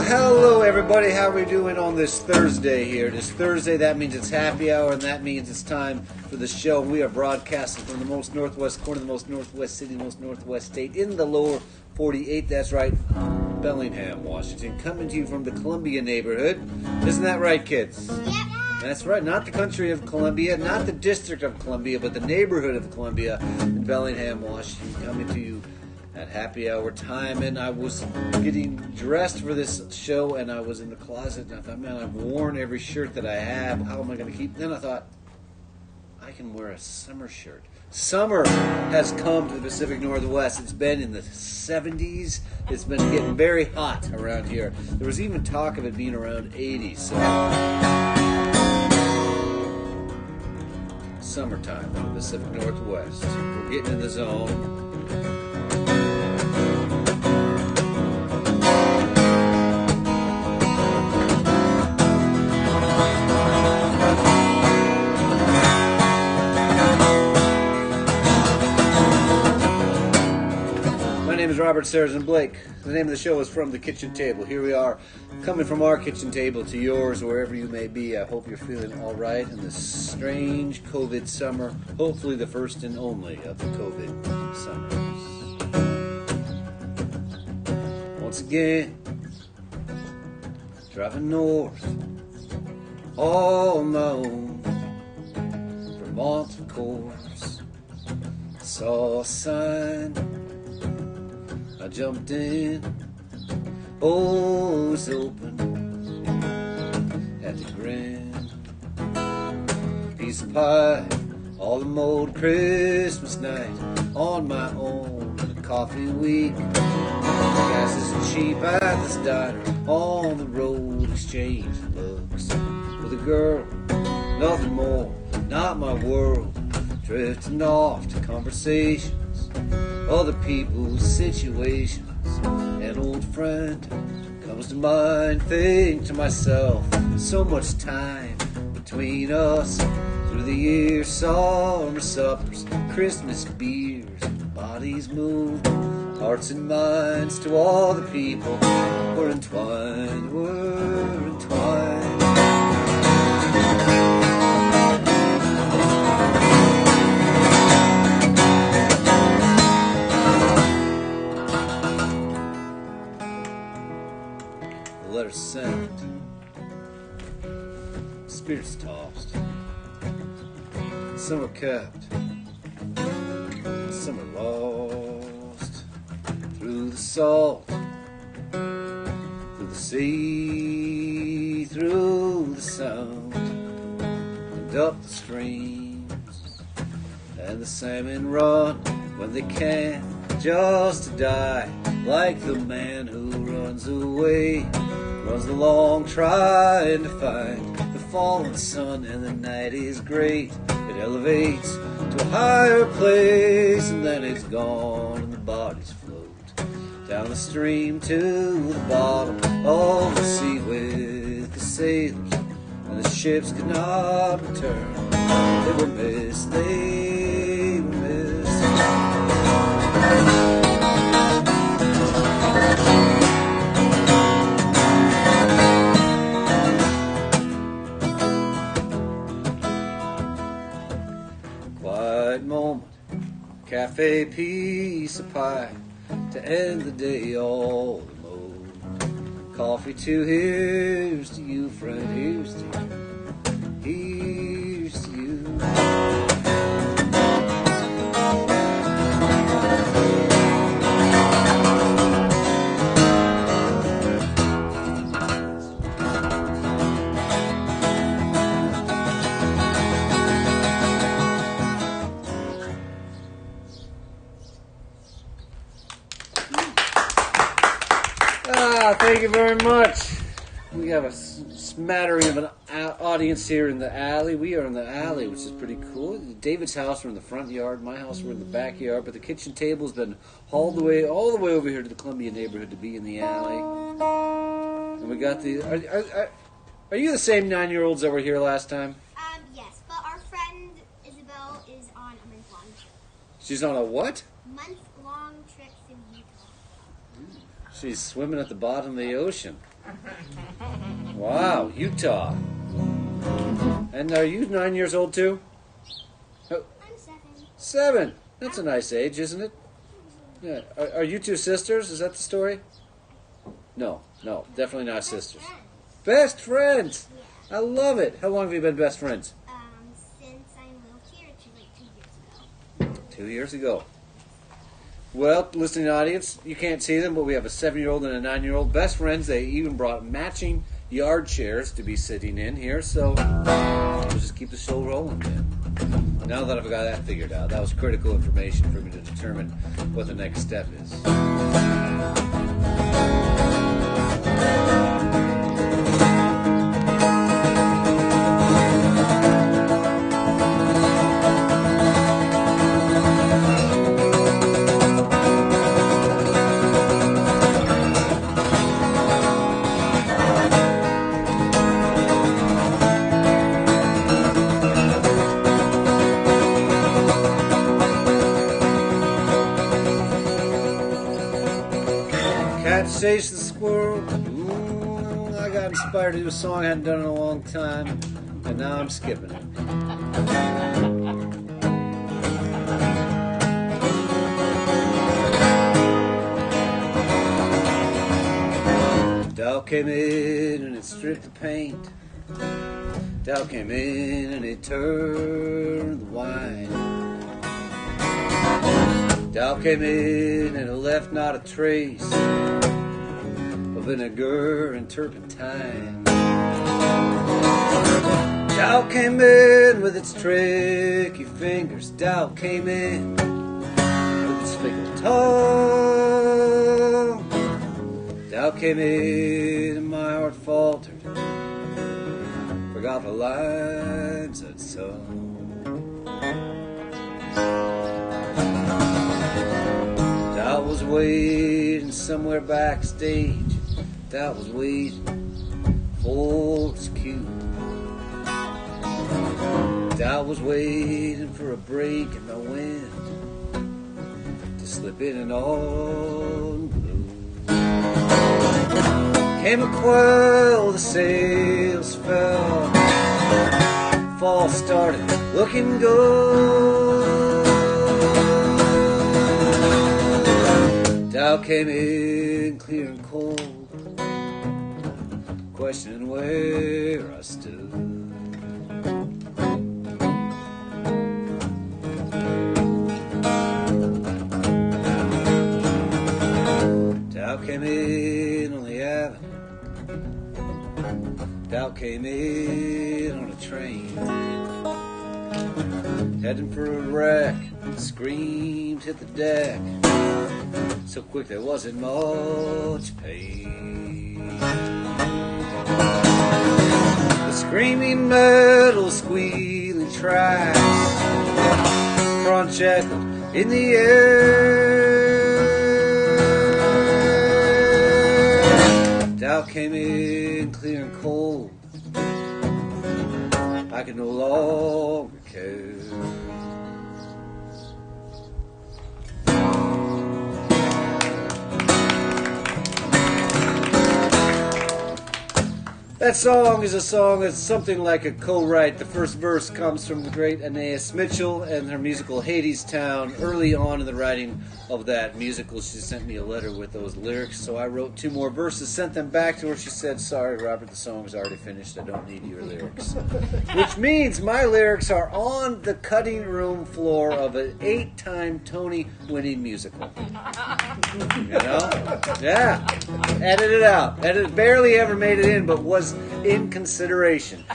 Hello everybody, how are we doing on this Thursday here? This Thursday, that means it's happy hour, and that means it's time for the show. We are broadcasting from the most northwest corner, the most northwest city, the most northwest state, in the lower 48, that's right, Bellingham, Washington, coming to you from the Columbia neighborhood. Isn't that right, kids? Yep. That's right, not the country of Columbia, not the district of Columbia, but the neighborhood of Columbia in Bellingham, Washington, coming to you at happy hour time. And I was getting dressed for this show, and I was in the closet, and I thought, man, I've worn every shirt that I have. How am I going to keep? Then I thought, I can wear a summer shirt. Summer has come to the Pacific Northwest. It's been in the 70s. It's been getting very hot around here. There was even talk of it being around 80. So summertime in the Pacific Northwest. We're getting in the zone. My name is Robert Sarazin Blake. The name of the show is From the Kitchen Table. Here we are, coming from our kitchen table to yours, wherever you may be. I hope you're feeling all right in this strange COVID summer. Hopefully the first and only of the COVID summers. Once again, driving north, all on my own, Vermont, of course. Saw a sign, I jumped in, oh, it was open, had to grin. Piece of pie, all the old Christmas night, on my own, the coffee week. Gas is cheap at this diner, on the road, exchange looks with a girl, nothing more, not my world, drifting off to conversations, other people's situations. An old friend comes to mind, think to myself, so much time between us, through the years, summer suppers, Christmas beers, bodies moved, hearts and minds, to all the people we're entwined, we're entwined. Letters sent, spirits tossed, some are kept, some are lost, through the salt, through the sea, through the sound, and up the streams, and the salmon run when they can, just to die, like the man who runs away, runs along trying to find the fallen sun, and the night is great, it elevates to a higher place, and then it's gone, and the bodies float down the stream to the bottom of the sea with the sailors, and the ships could not return, they were missed, they were missed. Moment, cafe, piece of pie, to end the day all alone. Coffee too, here's to you, friend, here's to you, here's to you. Thank you very much. We have a smattering of an audience here in the alley. We are in the alley, which is pretty cool. David's house, we're in the front yard. My house, we're in the backyard. But the kitchen table's been hauled away, all the way over here to the Columbia neighborhood to be in the alley. And we got the... Are you the same 9-year-olds that were here last time? Yes, but our friend Isabel is on a month-long trip. She's on a what? Month-long trip in Utah. She's swimming at the bottom of the ocean. Wow, Utah. And are you 9 years old too? I'm 7. 7. That's a nice age, isn't it? Yeah. Are you two sisters? Is that the story? No, definitely not sisters. Best friends. Yeah. I love it. How long have you been best friends? Since I moved here, which is like 2 years ago. 2 years ago. Well, listening audience, you can't see them, but we have a 7-year-old and a 9-year-old best friends. They even brought matching yard chairs to be sitting in here, so we'll just keep the show rolling, man. Now that I've got that figured out, that was critical information for me to determine what the next step is. Chase the squirrel. Ooh, I got inspired to do a song I hadn't done in a long time, and now I'm skipping it. Dow came in and it stripped the paint. Dow came in and it turned the wine. Dow came in and it left not a trace of vinegar and turpentine. Dow came in with its tricky fingers. Dow came in with its fickle tongue. Dow came in and my heart faltered, forgot the lines I'd sung. Dow was waiting somewhere backstage. Dow was waiting for his cue. Dow was waiting for a break in the wind to slip in and on blue. Came a quail, the sails fell, fall started looking good. Dow came in clear and cold, questioning where I stood. Dow came in on the avenue. Dow came in on a train, heading for a wreck. Screamed hit the deck, so quick there wasn't much pain. The screaming metal squealing tracks crunch echoed in the air. Dow came in clear and cold, I could no longer care. That song is a song that's something like a co-write. The first verse comes from the great Anais Mitchell and her musical Hadestown. Early on in the writing of that musical, she sent me a letter with those lyrics, so I wrote 2 more verses, sent them back to her. She said, "Sorry, Robert, the song's already finished. I don't need your lyrics." Which means my lyrics are on the cutting room floor of an 8-time Tony-winning musical. You know? Yeah. Edit it out. Barely ever made it in, but was in consideration.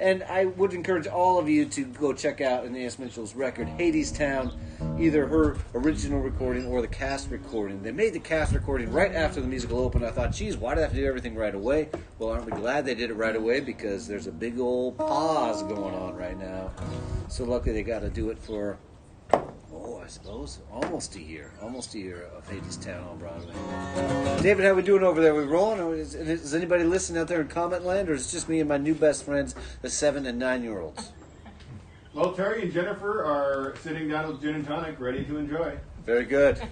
And I would encourage all of you to go check out Anais Mitchell's record, Hadestown, either her original recording or the cast recording. They made the cast recording right after the musical opened. I thought, geez, why do they have to do everything right away? Well, aren't we glad they did it right away, because there's a big old pause going on right now. So luckily they got to do it for, I suppose, almost a year of Hadestown on Broadway. David, how we doing over there? We rolling? Or is anybody listening out there in comment land, or is it just me and my new best friends, the 7 and 9-year-olds? Well, Terry and Jennifer are sitting down with gin and tonic, ready to enjoy. Very good.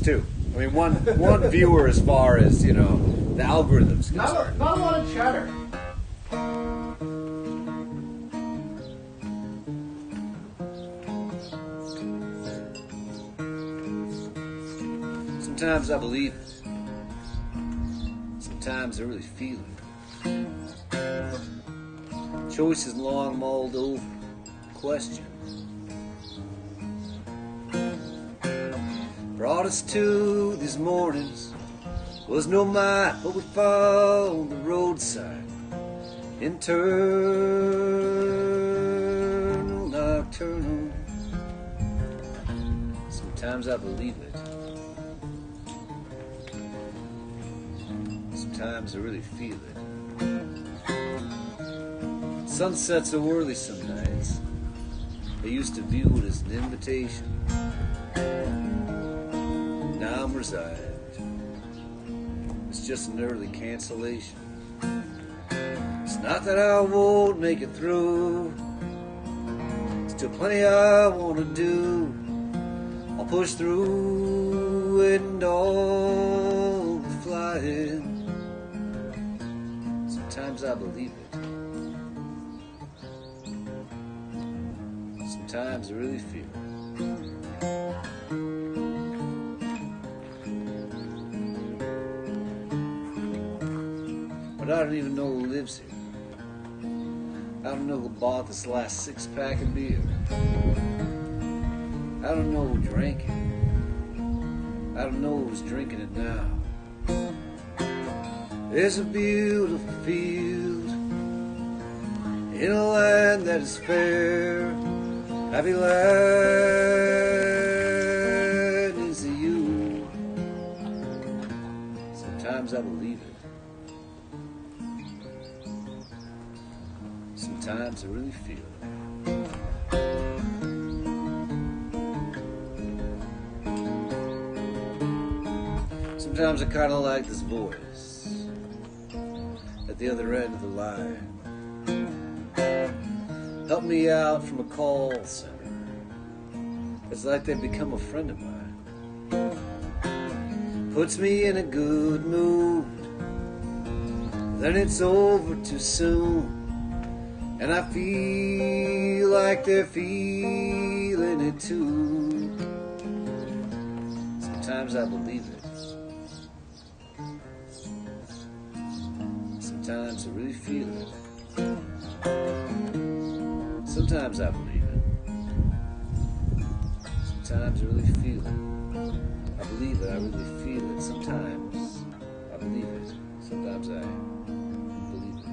too. I mean, one viewer as far as, the algorithms concerned. Not a lot of chatter. Sometimes I believe it. Sometimes I really feel it. Choices long mulled over. Question. Brought us to these mornings was no map, but we found the roadside. Internal, nocturnal. Sometimes I believe it. Sometimes I really feel it. Sunsets so early some nights. I used to view it as an invitation. Now I'm resigned. It's just an early cancellation. It's not that I won't make it through. Still plenty I want to do. I'll push through and all the flying. Sometimes I believe it. Sometimes I really feel it. But I don't even know who lives here. I don't know who bought this last 6-pack of beer. I don't know who drank it. I don't know who's drinking it now. There's a beautiful field in a land that is fair. Happy land is you. Sometimes I believe it. Sometimes I really feel it. Sometimes I kind of like this voice at the other end of the line. Help me out from a call center. It's like they've become a friend of mine. Puts me in a good mood. Then it's over too soon. And I feel like they're feeling it too. Sometimes I believe it. Sometimes I really feel it. Sometimes I believe it. Sometimes I really feel it. I believe it, I really feel it. Sometimes I believe it. Sometimes I believe it.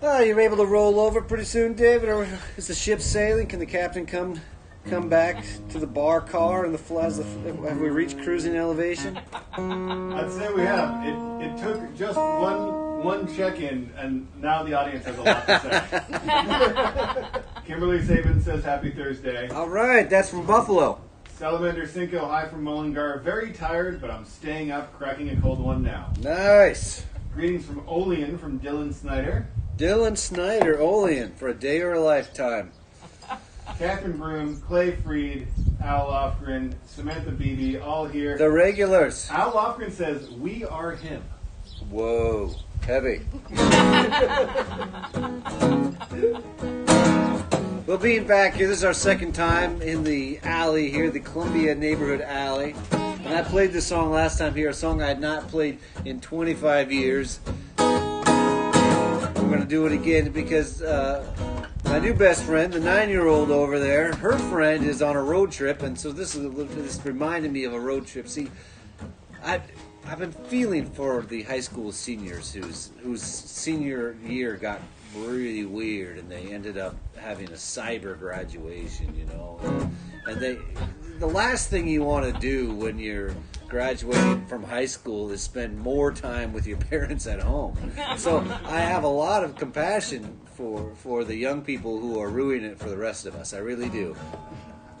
Oh, you're able to roll over pretty soon, David? Or is the ship sailing? Can the captain come back to the bar car and have we reached cruising elevation? I'd say we have. It took just one check-in, and now the audience has a lot to say. Kimberly Sabin says happy Thursday. All right, that's from Buffalo. Salamander Cinco, hi from Mullingar. Very tired, but I'm staying up, cracking a cold one now. Nice. Greetings from Olean from Dylan Snyder. Dylan Snyder, Olean, for a day or a lifetime. Catherine Broom, Clay Freed, Al Lofgren, Samantha Beebe, all here. The regulars. Al Lofgren says, we are him. Whoa, heavy. Well, being back here, this is our second time in the alley here, the Columbia Neighborhood Alley. And I played this song last time here, a song I had not played in 25 years. I'm going to do it again because my new best friend, the 9-year-old over there, her friend is on a road trip, and so this reminded me of a road trip. See, I've been feeling for the high school seniors whose senior year got really weird, and they ended up having a cyber graduation, and the last thing you want to do when you're graduating from high school is spend more time with your parents at home. So I have a lot of compassion for the young people who are ruining it for the rest of us. I really do.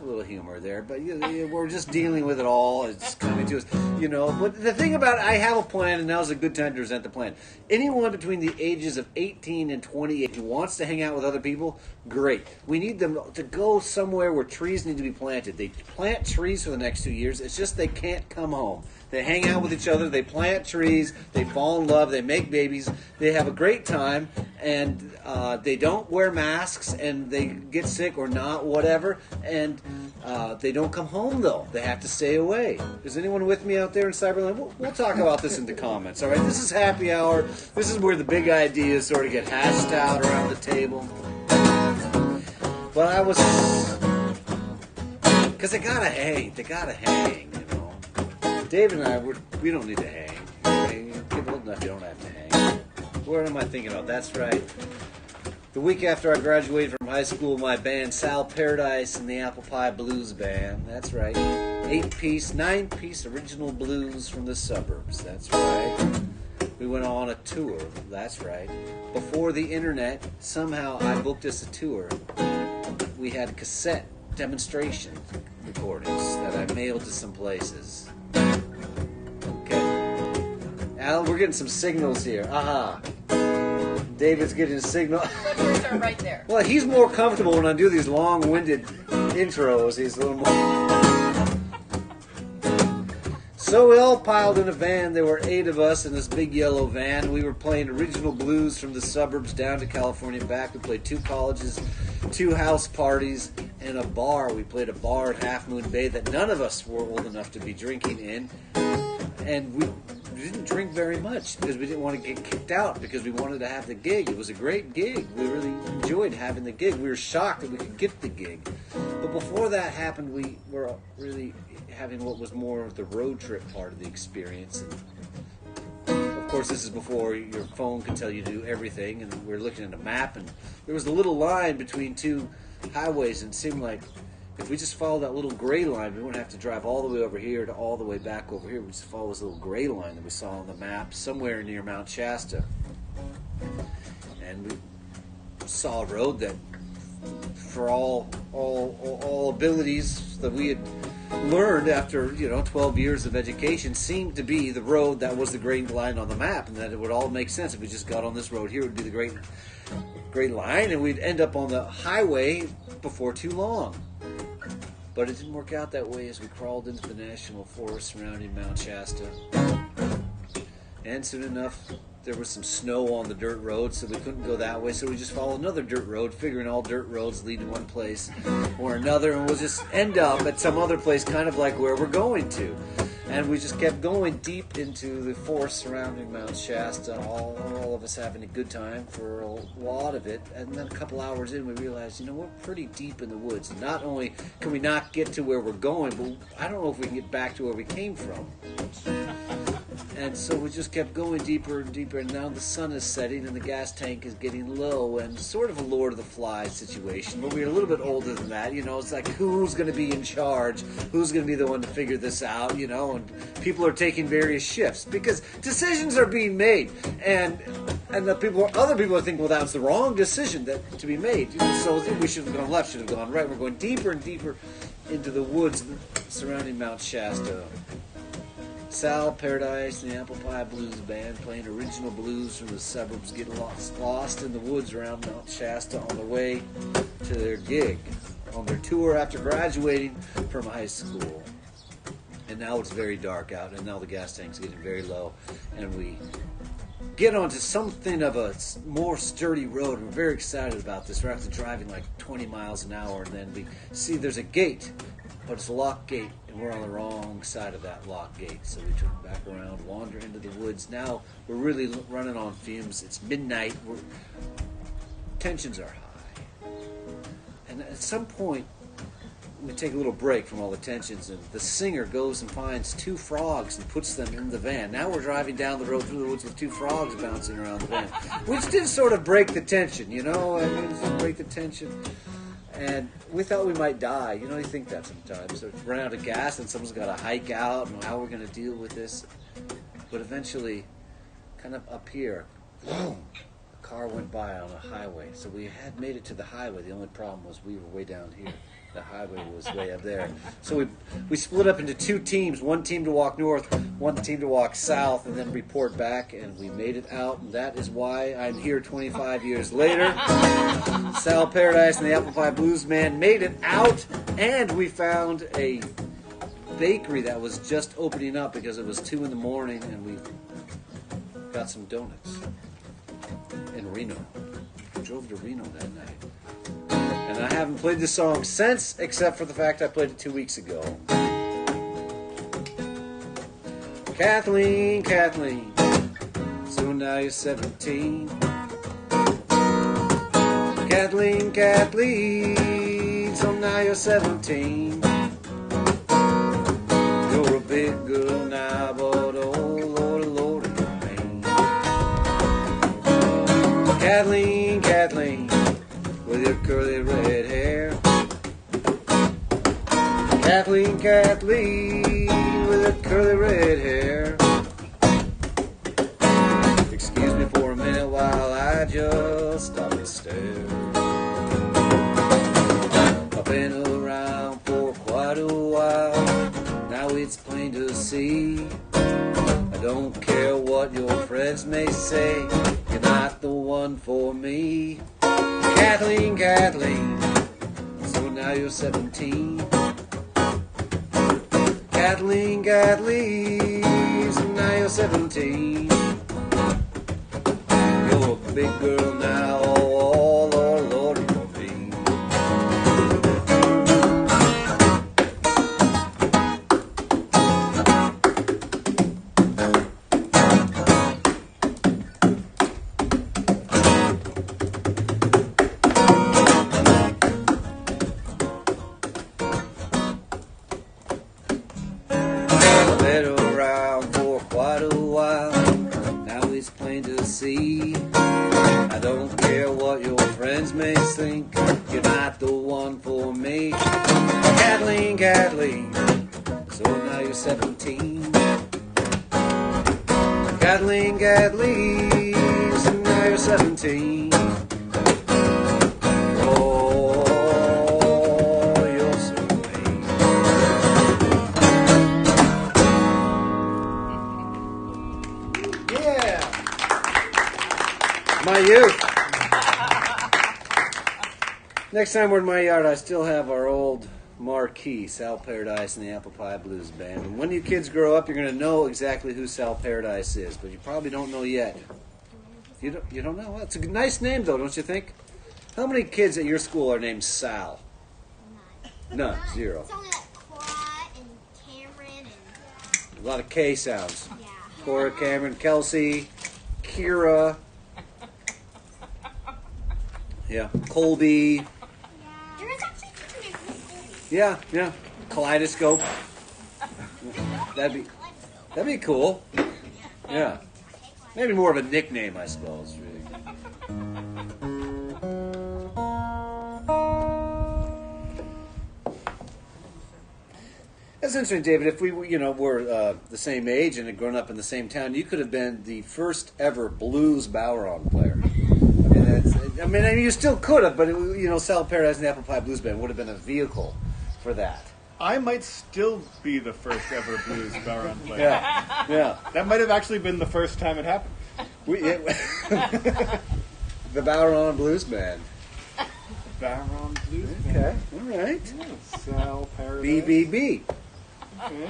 little humor there, but we're just dealing with it all. It's coming to us, But the thing about it, I have a plan, and now's a good time to present the plan. Anyone between the ages of 18 and 28 who wants to hang out with other people, great. We need them to go somewhere where trees need to be planted. They plant trees for the next 2 years. It's just they can't come home. They hang out with each other, they plant trees, they fall in love, they make babies, they have a great time, and they don't wear masks, and they get sick or not, whatever, and they don't come home, though. They have to stay away. Is anyone with me out there in Cyberland? We'll talk about this in the comments, all right? This is Happy Hour. This is where the big ideas sort of get hashed out around the table. But I was... Because they gotta hang, David and I, we don't need to hang. Get old enough, you don't have to hang. What am I thinking of? That's right. The week after I graduated from high school, my band, Sal Paradise and the Apple Pie Blues Band. That's right. 9-piece original blues from the suburbs. That's right. We went on a tour. That's right. Before the internet, somehow I booked us a tour. We had cassette demonstration recordings that I mailed to some places. Okay. Al, we're getting some signals here. Aha. David's getting a signal. Clippers are right there. Well, he's more comfortable when I do these long-winded intros. He's a little more... So we all piled in a van. There were 8 of us in this big yellow van. We were playing original blues from the suburbs down to California and back. We played 2 colleges, 2 house parties, and a bar. We played a bar at Half Moon Bay that none of us were old enough to be drinking in. And we didn't drink very much because we didn't want to get kicked out because we wanted to have the gig. It was a great gig. We really enjoyed having the gig. We were shocked that we could get the gig. But before that happened, we were really having what was more of the road trip part of the experience. And of course, this is before your phone could tell you to do everything, and we were looking at a map, and there was a little line between 2 highways, and it seemed like if we just followed that little gray line, we wouldn't have to drive all the way over here to all the way back over here. We just follow this little gray line that we saw on the map somewhere near Mount Shasta. And we saw a road that, for all abilities that we had learned after 12 years of education, seemed to be the road that was the gray line on the map, and that it would all make sense if we just got on this road here. It would be the great line, and we'd end up on the highway before too long. But it didn't work out that way as we crawled into the national forest surrounding Mount Shasta. And soon enough, there was some snow on the dirt road, so we couldn't go that way. So we just followed another dirt road, figuring all dirt roads lead to one place or another, and we'll just end up at some other place, kind of like where we're going to. And we just kept going deep into the forest surrounding Mount Shasta, all of us having a good time for a lot of it. And then a couple hours in, we realized, we're pretty deep in the woods. Not only can we not get to where we're going, but I don't know if we can get back to where we came from. And so we just kept going deeper and deeper, and now the sun is setting and the gas tank is getting low, and sort of a Lord of the Flies situation. But we're a little bit older than that, it's like, who's going to be in charge? Who's going to be the one to figure this out, and people are taking various shifts because decisions are being made, and other people are thinking, well, that was the wrong decision to be made. So we should have gone left, should have gone right. We're going deeper and deeper into the woods surrounding Mount Shasta. Sal Paradise and the Apple Pie Blues Band playing original blues from the suburbs, getting lost in the woods around Mount Shasta on the way to their gig, on their tour after graduating from high school. And now it's very dark out, and now the gas tank's getting very low, and we get onto something of a more sturdy road. We're very excited about this. We're after driving like 20 miles an hour, and then we see there's a gate, but it's a locked gate, and we're on the wrong side of that locked gate. So we turn back around, wander into the woods. Now we're really running on fumes. It's midnight. Tensions are high. And at some point, we take a little break from all the tensions, and the singer goes and finds 2 frogs and puts them in the van. Now we're driving down the road through the woods with 2 frogs bouncing around the van, which did sort of break the tension, it did break the tension. And we thought we might die. You think that sometimes. So run out of gas and someone's got to hike out and how we're going to deal with this. But eventually, kind of up here, boom, a car went by on a highway. So we had made it to the highway. The only problem was we were way down here. The highway was way up there. So we split up into two teams, one team to walk north, one team to walk south, and then report back, and we made it out, and that is why I'm here 25 years later. Sal Paradise and the Apple Pie Blues Band made it out, and we found a bakery that was just opening up because it was 2 in the morning, and we got some donuts in Reno. We drove to Reno that night. And I haven't played this song since, except for the fact I played it 2 weeks ago. Kathleen, Kathleen, so now you're 17. Kathleen, Kathleen, so now you're 17. You're a big girl now, but oh, Lord, Lord, you're mean. Kathleen, Kathleen, with your curly red hair. Kathleen, Kathleen, with your curly red hair. Excuse me for a minute while I just stop and stare. I've been around for quite a while, now it's plain to see. I don't care what your friends may say, you're not the one for me. Kathleen, Kathleen, so now you're 17. Kathleen, Kathleen, so now you're 17. You're a big girl now, oh, Lord, Lord, you're mean. I don't care what your friends may think, you're not the one for me. Kathleen, Kathleen, so now you're 17. Kathleen, Kathleen, so now you're 17. Oh, you're so mean. Yeah. My youth. Next time we're in my yard, I still have our old marquee, Sal Paradise and the Apple Pie Blues Band. And when you kids grow up, you're going to know exactly who Sal Paradise is, but you probably don't know yet. You don't know? Well, it's a nice name, though, don't you think? How many kids at your school are named Sal? None. Zero. It's only like Cora and Cameron and A lot of K sounds. yeah. Cora, Cameron, Kelsey, Kira. Yeah, Colby. There is actually two named Colby. Yeah. Kaleidoscope. That'd be cool. Yeah. Maybe more of a nickname, I suppose. Really. That's interesting, David. If we, were the same age and had grown up in the same town, you could have been the first ever blues Bowron player. I mean, you still could have, but Sal Paradise and the Apple Pie Blues Band would have been a vehicle for that. I might still be the first ever blues Bowron player. Yeah. That might have actually been the first time it happened. The Bowron Blues Band. Bowron Blues Band. Okay, all right. Yeah, Sal Paradise. BBB. Okay.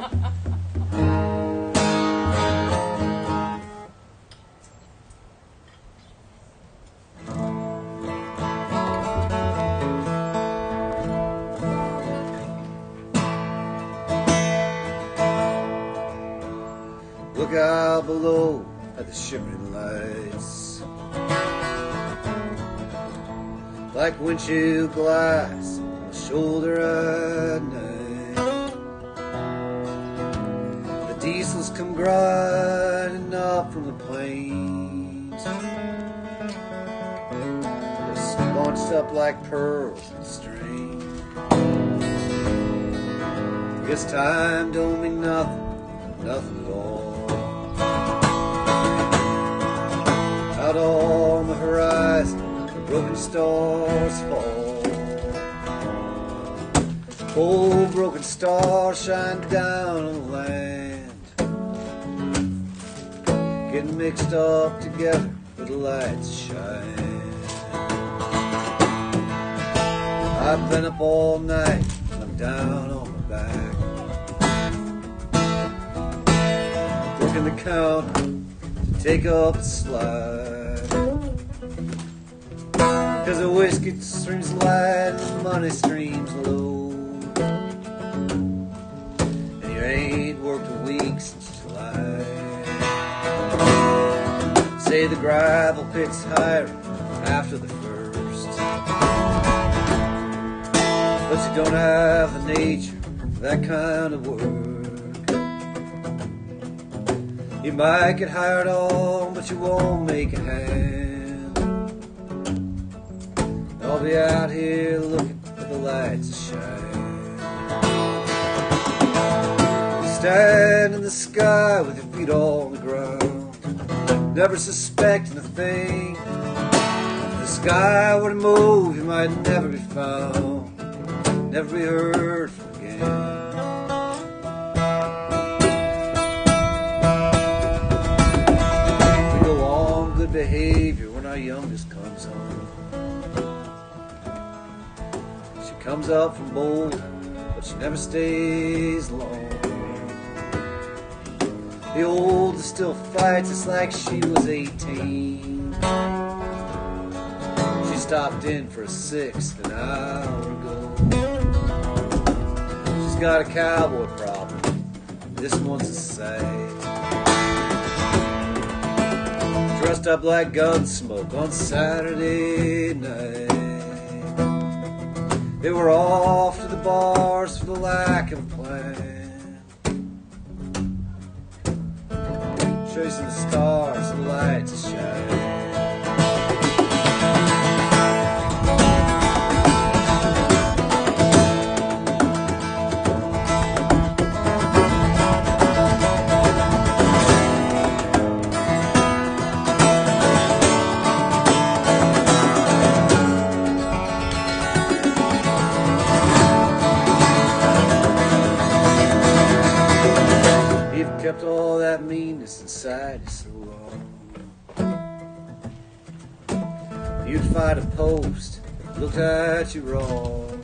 Look out below at the shimmering lights, like windshield glass on the shoulder at night. The diesels come grinding up from the plains, they're bunched up like pearls in a string. Guess time don't mean nothing at all. Out on the horizon, the broken stars fall. Old broken stars shine down on the land, getting mixed up together with the lights shine. I've been up all night, I'm down on my back, working the counter to take up the slack. 'Cause the whiskey streams light and the money streams low, and you ain't worked a week since July. Say the gravel pit's higher after the first, but you don't have the nature for that kind of work. You might get hired on, but you won't make a hand. I'll be out here looking for the lights to shine. You stand in the sky with your feet on the ground, never suspecting a thing. If the sky were to move, you might never be found, never be heard from again. We go on good behavior when our youngest comes home. She comes up from Boulder, but she never stays long. The oldest still fights, it's like she was 18. She stopped in for a sixth an hour ago. She's got a cowboy problem, this one's a sight. Dressed up like Gunsmoke on Saturday night. They were off to the bars for the lack of a plan, chasing the stars, the lights to shine. Kept all that meanness inside you so long. You'd fight a post that looked at you wrong.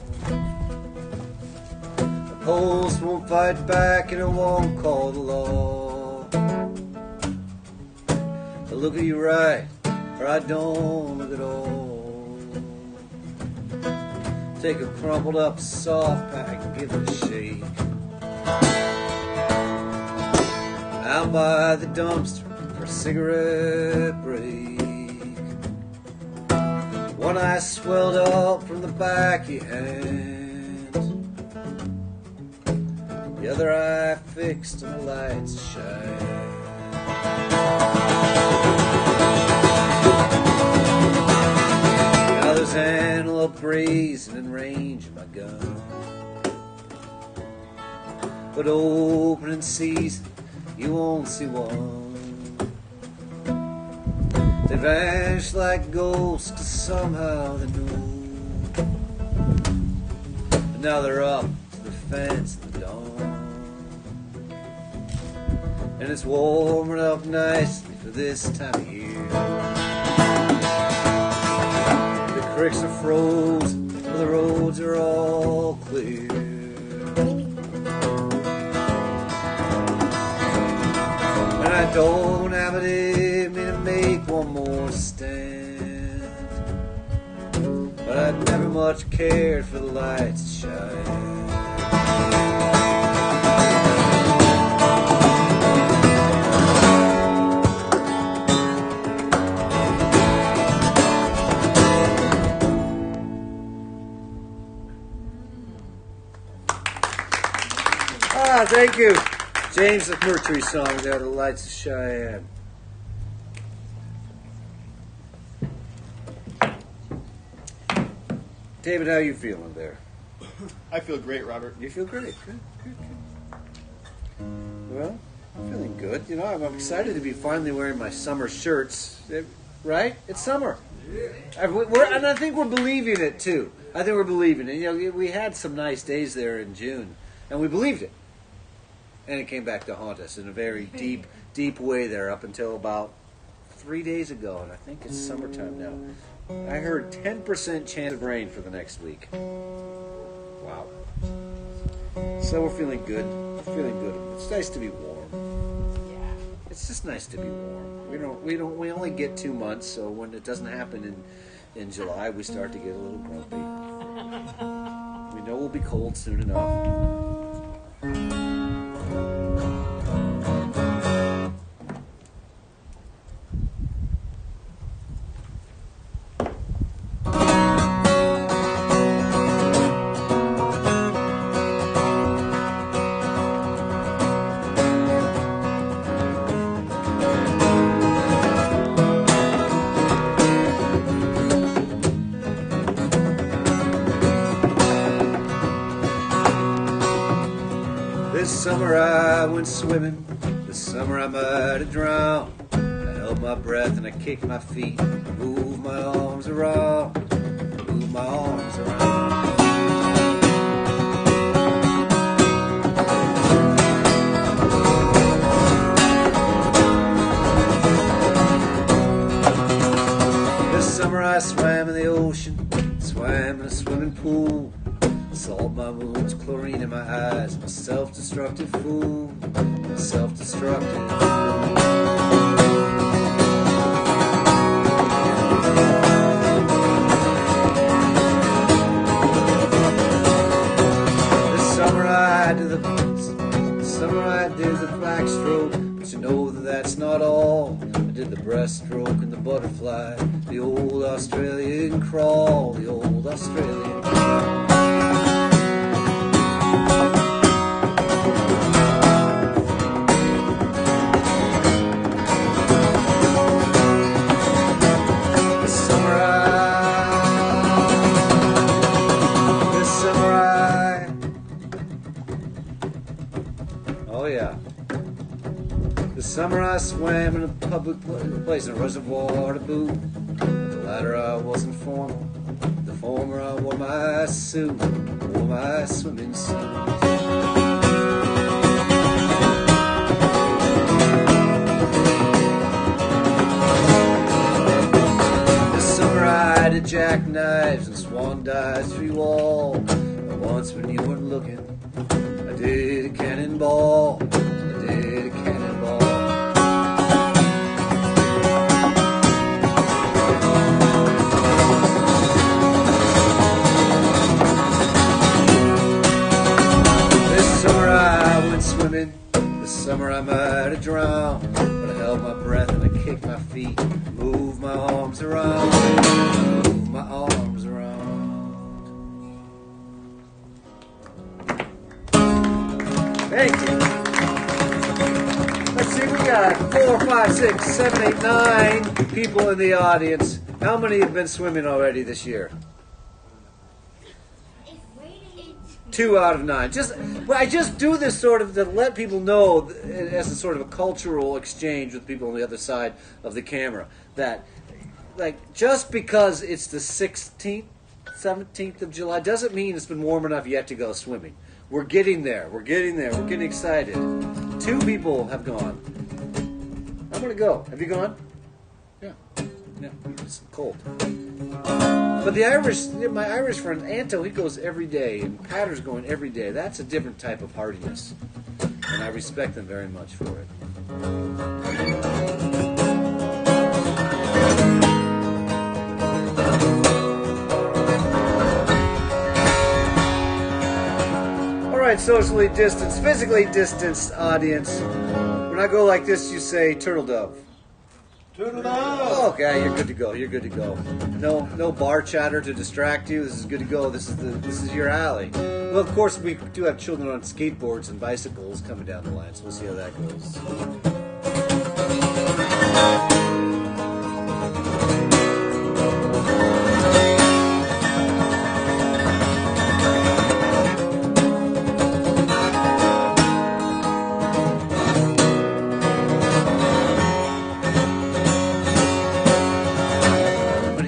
A post won't fight back and it won't call the law. I look at you right, or I don't look at all. Take a crumpled up soft pack and give it a shake. Out by the dumpster for a cigarette break. One eye swelled up from the back of your hand, the other eye fixed on the lights shine. Now there's antelope grazing in range of my gun, but opening season you won't see one. They vanish like ghosts, 'cause somehow they know. But now they're up to the fence in the dawn, and it's warming up nicely for this time of year. The creeks are frozen, but the roads are all clear. I don't have it in me to make one more stand, but I'd never much cared for the lights to shine. Thank you. James the Mercury song there, The Lights of Cheyenne. David, how are you feeling there? I feel great, Robert. You feel great. Good. Well, I'm feeling good. You know, I'm excited to be finally wearing my summer shirts. Right? It's summer. And I think we're believing it, too. I think we're believing it. You know, we had some nice days there in June, and we believed it. And it came back to haunt us in a very deep, deep way there up until about 3 days ago, and I think it's summertime now. I heard 10% chance of rain for the next week. Wow. So we're feeling good. We're feeling good. It's nice to be warm. Yeah. It's just nice to be warm. We only get 2 months, so when it doesn't happen in July, we start to get a little grumpy. We know we'll be cold soon enough. This summer I went swimming, this summer I might have drowned. I held my breath and I kicked my feet, moved my arms around, moved my arms around. This summer I swam in the ocean, swam in a swimming pool. Salt my wounds, chlorine in my eyes. I'm a self-destructive fool. I'm a self-destructive fool. This summer I did the backstroke, but you know that that's not all. I did the breaststroke and the butterfly, the old Australian crawl, the old Australian crawl. Summer I swam in a public place, in a reservoir to boot. The latter I wasn't formal, the former I wore my suit, wore my swimming suit. This summer I did jackknives and swan dives through you all. And once when you weren't looking, I did a cannonball, I did a cannonball. Swimming. This summer I might have drowned, but I held my breath and I kicked my feet, moved my arms around, moved my arms around. Thank you. Let's see, we got 4, 5, 6, 7, 8, 9 people in the audience. How many have been swimming already this year? 2 out of 9. I just do this sort of to let people know, as a sort of a cultural exchange with people on the other side of the camera, that like just because it's the 16th, 17th of July doesn't mean it's been warm enough yet to go swimming. We're getting there. We're getting there. We're getting excited. 2 people have gone. I'm gonna go. Have you gone? Yeah. It's cold. But my Irish friend Anto, he goes every day, and Patter's going every day. That's a different type of hardiness, and I respect them very much for it. All right, socially distanced, physically distanced audience. When I go like this, you say turtle dove. Turtle dove. Okay, you're good to go. You're good to go. No bar chatter to distract you. This is good to go. This is your alley. Well, of course, we do have children on skateboards and bicycles coming down the line, so we'll see how that goes.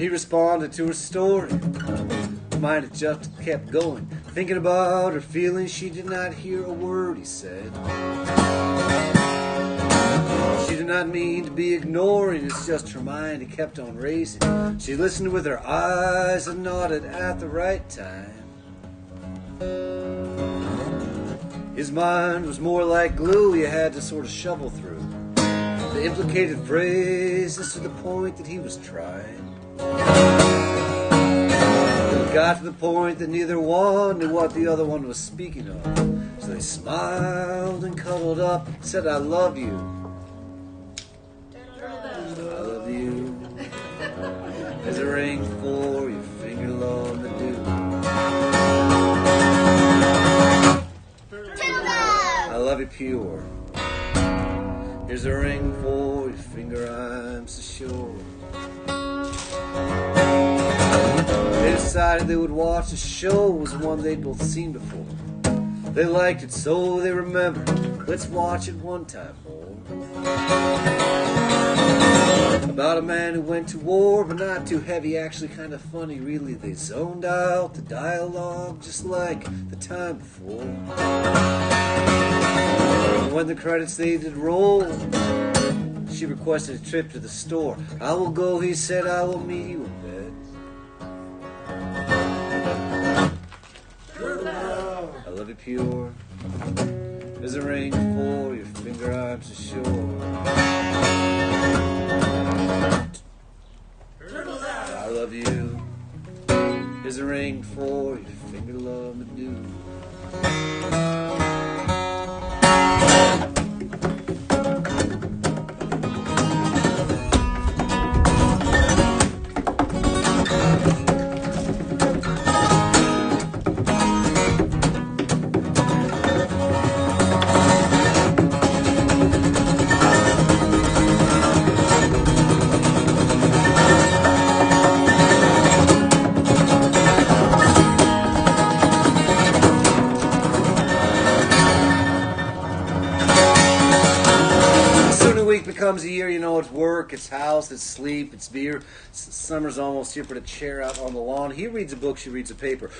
Responded to her story. His mind had just kept going, thinking about her feelings. She did not hear a word he said. She did not mean to be ignoring, it's just her mind, it kept on racing. She listened with her eyes and nodded at the right time. His mind was more like glue you had to sort of shovel through the implicated phrases to the point that he was trying. It got to the point that neither one knew what the other one was speaking of. So they smiled and cuddled up, said, I love you. I love you. There's a ring for your finger, love the dew. I love you pure. Here's a ring for your finger, I'm so sure. They decided they would watch a show. It was one they'd both seen before. They liked it, so they remembered. Let's watch it one time more. About a man who went to war, but not too heavy, actually kind of funny, really. They zoned out the dialogue just like the time before. And when the credits they did roll, she requested a trip to the store. I will go, he said, I will meet you in bed. I love you pure. There's a ring for your finger, I'm so sure. I love you. There's a ring for your finger, love me do. Comes a year, you know, it's work, it's house, it's sleep, it's beer. Summer's almost here, put a chair out on the lawn. He reads a book, she reads a paper.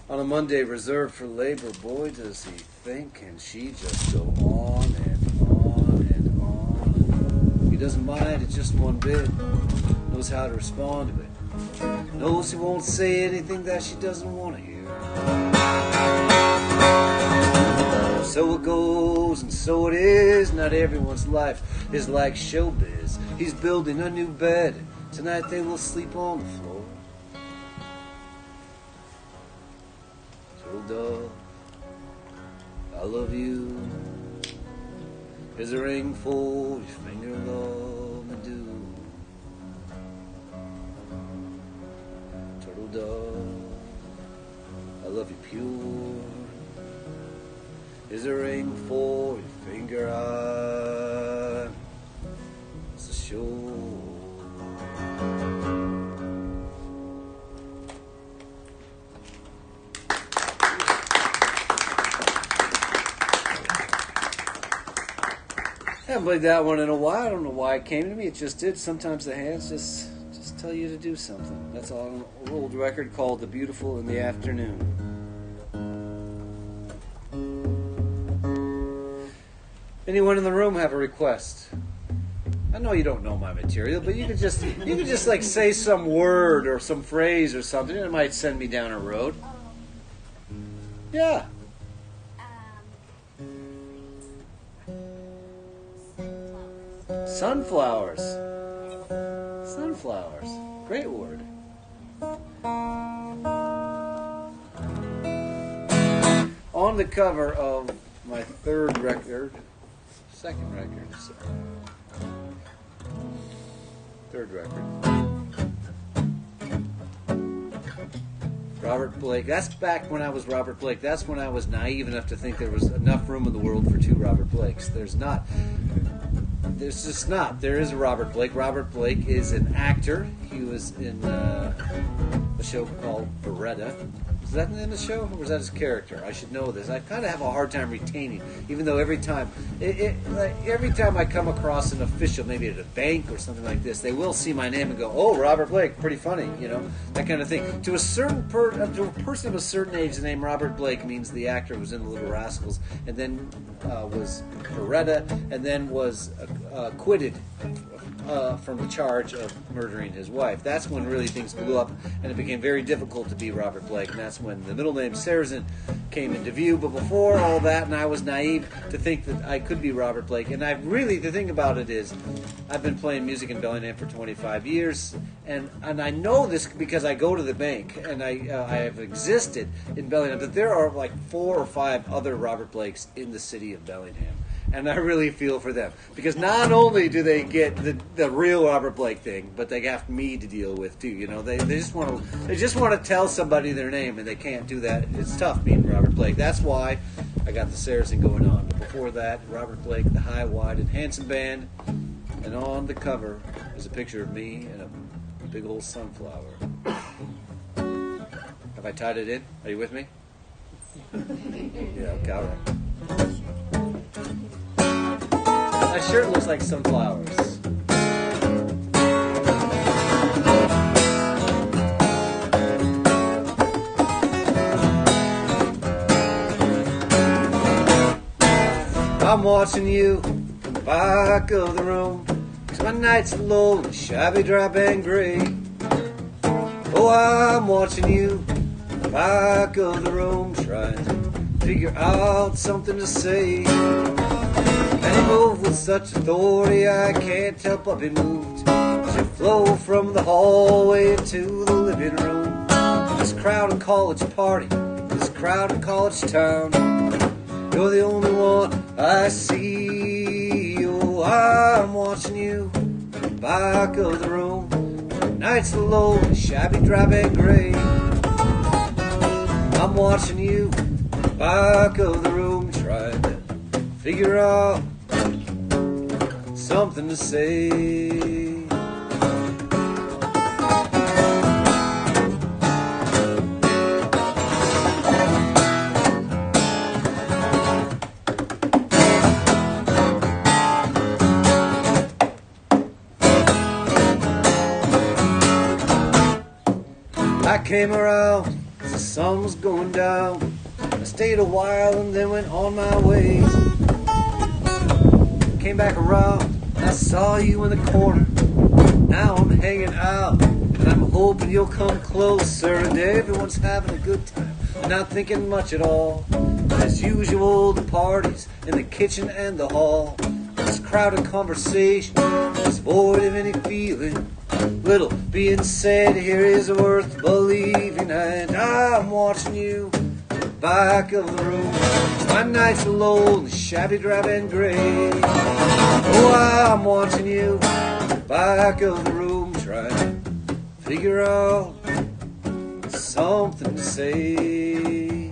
On a Monday reserved for labor, boy, does he think, and she just go on and on and on. He doesn't mind it just one bit, knows how to respond to it. Knows he won't say anything that she doesn't want to hear. So it goes, and so it is. Not everyone's life is like showbiz. He's building a new bed. Tonight they will sleep on the floor. Turtle dove, I love you. Here's a ring for your finger, love me do. Turtle dove, I love you pure. Here's a ring for your finger, I'm so sure. I haven't played that one in a while. I don't know why it came to me. It just did. Sometimes the hands just tell you to do something. That's all. An old record called "The Beautiful in the Afternoon." Anyone in the room have a request? I know you don't know my material, but you could just like say some word or some phrase or something, and it might send me down a road. Yeah. Sunflowers. Sunflowers. Great word. On the cover of my second record, third record. Robert Blake. That's back when I was Robert Blake. That's when I was naive enough to think there was enough room in the world for two Robert Blakes. There's not. There's just not. There is a Robert Blake. Robert Blake is an actor. He was in a show called Beretta. Is that the name of the show, or was that his character? I should know this. I kind of have a hard time retaining, even though every time I come across an official, maybe at a bank or something like this, they will see my name and go, "Oh, Robert Blake, pretty funny," that kind of thing. To a certain to a person of a certain age, the name Robert Blake means the actor who was in The Little Rascals, and then was Beretta, and then was acquitted from the charge of murdering his wife. That's when really things blew up, and it became very difficult to be Robert Blake, and that's when the middle name Sarazin came into view. But before all that, and I was naive to think that I could be Robert Blake, and the thing about it is, I've been playing music in Bellingham for 25 years, and I know this because I go to the bank, and I have existed in Bellingham, that there are like 4 or 5 other Robert Blakes in the city of Bellingham. And I really feel for them, because not only do they get the real Robert Blake thing, but they have me to deal with too. They just want to tell somebody their name, and they can't do that. It's tough being Robert Blake. That's why I got the Sarazin going on. But before that, Robert Blake, the High, Wide, and Handsome Band, and on the cover is a picture of me and a big old sunflower. Have I tied it in? Are you with me? Yeah. Okay, all right. My shirt looks like sunflowers. I'm watching you from the back of the room, 'cause my nights are lonely, shabby, drab, and gray. Oh, I'm watching you from the back of the room, trying to figure out something to say. And you move with such authority, I can't help but be moved. As you flow from the hallway to the living room. This crowded college party, this crowded college town. You're the only one I see. Oh, I'm watching you from the back of the room. Nights are lonely, shabby, drab, and gray. I'm watching you from the back of the room, trying to figure out something to say. I came around as the sun was going down. I stayed a while and then went on my way. Came back around, and I saw you in the corner. Now I'm hanging out, and I'm hoping you'll come closer. And everyone's having a good time, and not thinking much at all. As usual, the parties in the kitchen and the hall. This crowded conversation is void of any feeling. Little being said here is worth believing, and I'm watching you from the back of the room. My nights are lonely, shabby, drab, and gray. Oh, I'm watching you from the back of the room, trying to figure out something to say.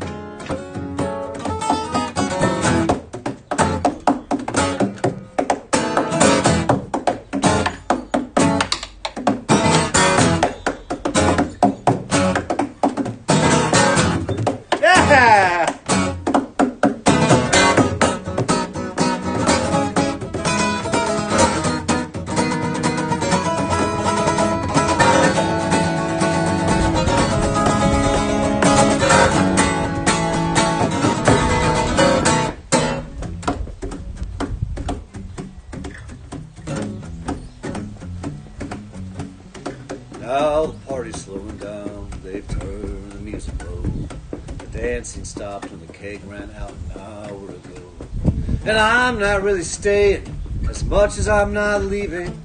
Now the party's slowing down, they've turned the music low. The dancing stopped when the keg ran out an hour ago. And I'm not really staying as much as I'm not leaving.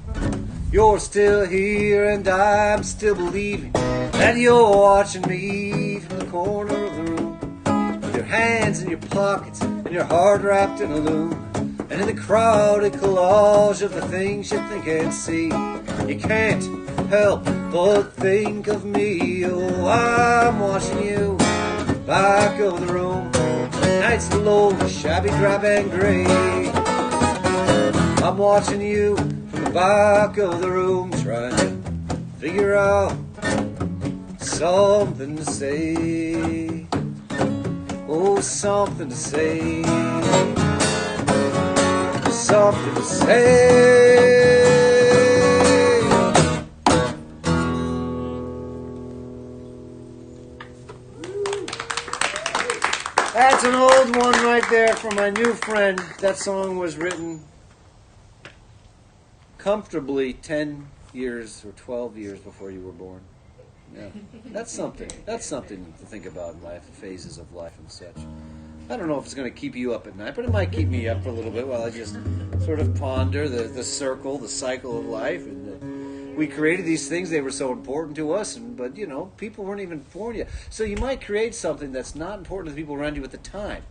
You're still here and I'm still believing that you're watching me from the corner of the room, with your hands in your pockets and your heart wrapped in a loom. And in the crowded collage of the things you think and see, you can't help but think of me. Oh, I'm watching you back of the room. Nights are lonely, shabby, drab, and gray. I'm watching you from the back of the room, trying to figure out something to say. Oh, something to say. Something to say. That's an old one right there from my new friend. That song was written comfortably 10 years or 12 years before you were born. Yeah, that's something. That's something to think about in life, phases of life and such. I don't know if it's going to keep you up at night, but it might keep me up for a little bit while I just sort of ponder the circle, the cycle of life. And we created these things; they were so important to us, but you know, people weren't even born yet. So you might create something that's not important to the people around you at the time,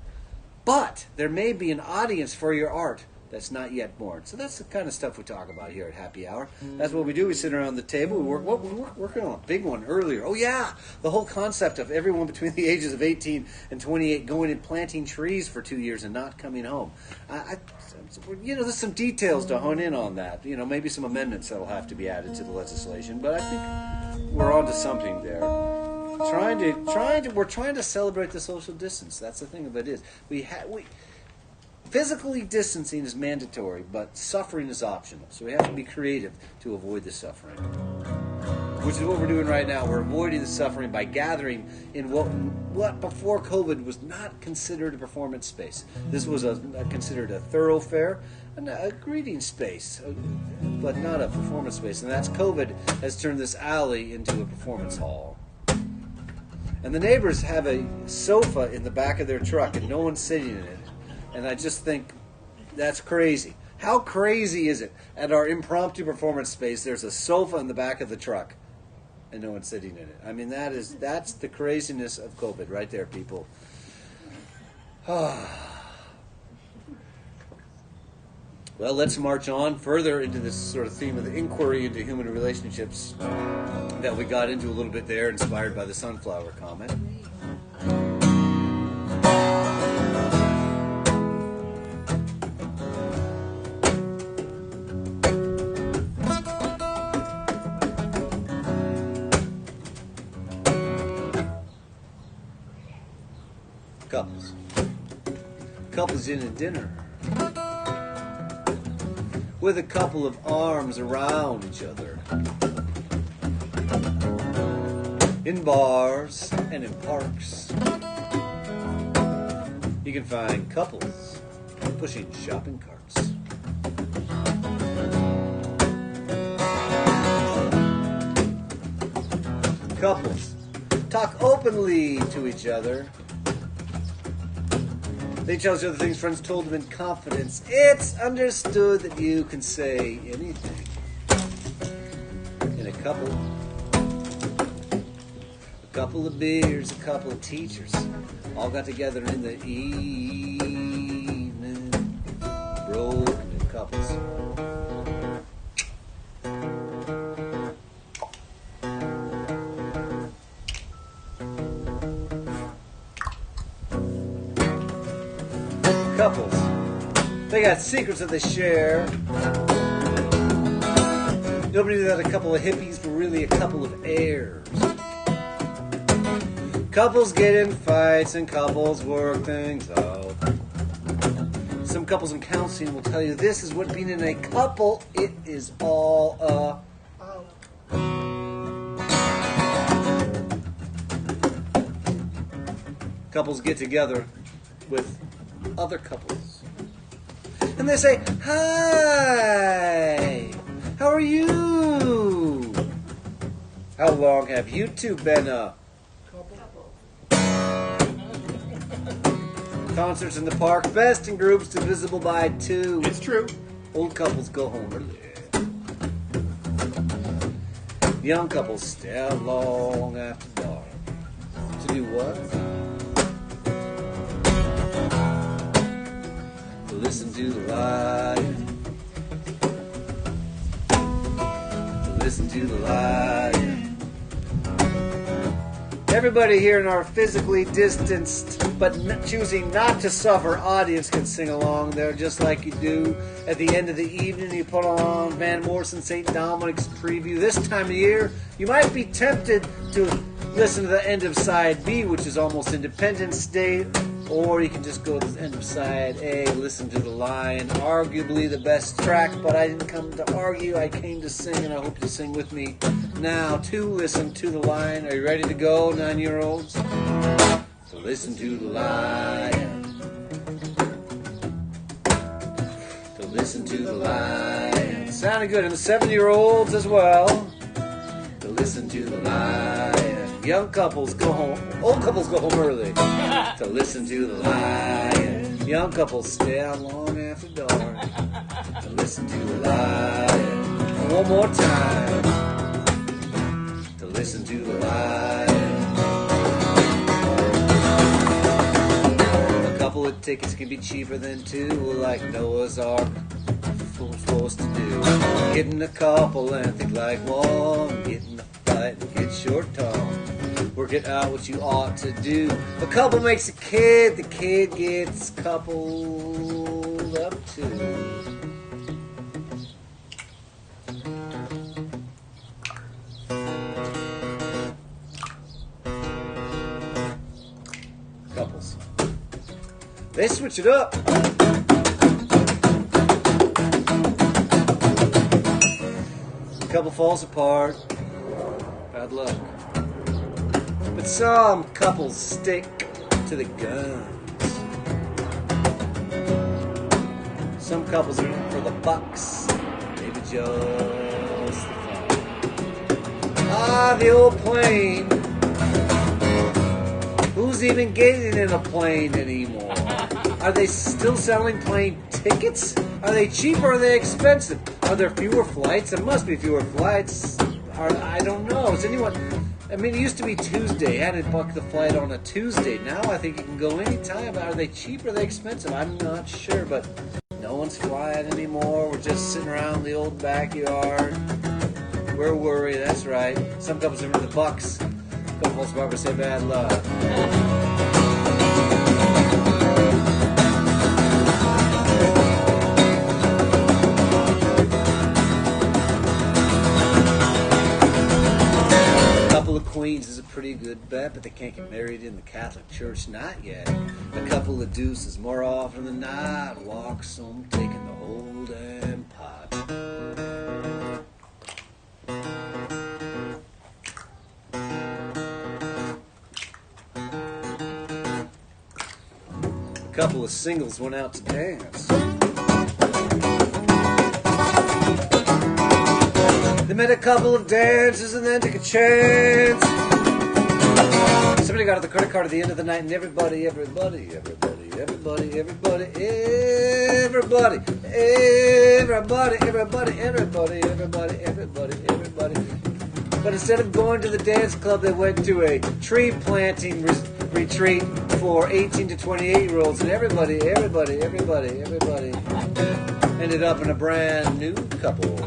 but there may be an audience for your art that's not yet born. So that's the kind of stuff we talk about here at Happy Hour. That's what we do. We sit around the table. We were working on a big one earlier. Oh, yeah. The whole concept of everyone between the ages of 18 and 28 going and planting trees for 2 years and not coming home. There's some details to hone in on that. You know, maybe some amendments that will have to be added to the legislation. But I think we're on to something there. We're trying to celebrate the social distance. That's the thing of it is. Physically distancing is mandatory, but suffering is optional. So we have to be creative to avoid the suffering. Which is what we're doing right now. We're avoiding the suffering by gathering in what before COVID was not considered a performance space. This was considered a thoroughfare, a greeting space, but not a performance space. And that's COVID has turned this alley into a performance hall. And the neighbors have a sofa in the back of their truck, and no one's sitting in it. And I just think that's crazy. How crazy is it? At our impromptu performance space, there's a sofa in the back of the truck, and no one's sitting in it. I mean, that's the craziness of COVID right there, people. Well, let's march on further into this sort of theme of the inquiry into human relationships that we got into a little bit there, inspired by the sunflower comment. Couples in a dinner with a couple of arms around each other in bars and in parks. You can find couples pushing shopping carts. Couples talk openly to each other. They tell each other things friends told them in confidence. It's understood that you can say anything. In a couple of beers, a couple of teachers, all got together in the evening, broke into couples. Couples, they got secrets that they share. Nobody knew that a couple of hippies were really a couple of heirs. Couples get in fights and couples work things out. Some couples in counseling will tell you this is what being in a couple, it is all about. Couples get together with other couples and they say, "Hi, how are you? How long have you two been a couple?" Concerts in the park, best in groups divisible by two. It's true. Old couples go home early. Young couples stay out long after dark. To do what? Listen to the lion. Listen to the lion. Everybody here in our physically distanced but choosing not to suffer audience can sing along there just like you do at the end of the evening. You put on Van Morrison St. Dominic's preview. This time of year, you might be tempted to listen to the end of side B, which is almost Independence Day, or you can just go to the end of side A, listen to the line, arguably the best track, but I didn't come to argue, I came to sing, and I hope you sing with me now to listen to the line. Are you ready to go, 9-year-olds? So listen to the line. To listen to the line. Sounded good, and the 7-year-olds as well. To listen to the line. Young couples go home, old couples go home early to listen to the line. Young couples stay out long after dark to listen to the line. One more time to listen to the line. A couple of tickets can be cheaper than two, like Noah's Ark. What we're supposed to do. Get in a couple and think like one. Get in a fight and get short tongue. Work it out what you ought to do. A couple makes a kid, the kid gets coupled up too. Couples. They switch it up. A couple falls apart. Bad luck. But some couples stick to the guns. Some couples are in for the bucks. Maybe just the fun. Ah, the old plane. Who's even getting in a plane anymore? Are they still selling plane tickets? Are they cheap or are they expensive? Are there fewer flights? There must be fewer flights. I don't know. Is anyone... I mean, it used to be Tuesday. You had to book the flight on a Tuesday. Now I think you can go anytime. Are they cheap or are they expensive? I'm not sure, but no one's flying anymore. We're just sitting around the old backyard. We're worried. That's right. Some couples are in the bucks. Couples probably say bad luck. Queens is a pretty good bet, but they can't get married in the Catholic Church, not yet. A couple of deuces more often than not walks home taking the whole damn pot. A couple of singles went out to dance. They made a couple of dances and then took a chance. Somebody got the credit card at the end of the night, and everybody, But instead of going to the dance club, they went to a tree planting retreat for 18 to 28-year-olds, and everybody ended up in a brand new couple.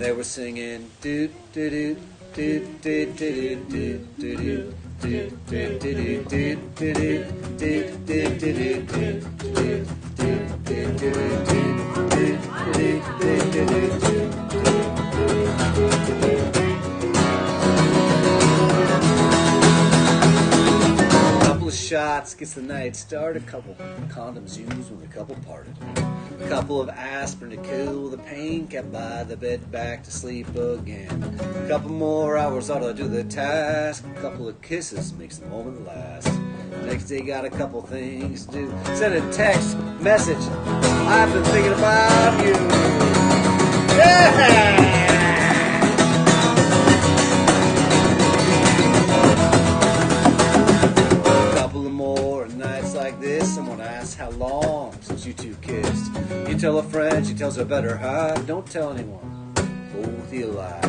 They were singing do do do do do do do do do Couple of shots gets the night started. Couple condoms used when the couple parted. A couple of aspirin to kill the pain, kept by the bed back to sleep again. A couple more hours ought to do the task. A couple of kisses makes the moment last. Next day got a couple things to do. Send a text message. I've been thinking about you. Yeah! Someone asks how long since you two kissed. You tell a friend, she tells her better half. Don't tell anyone, both you laugh.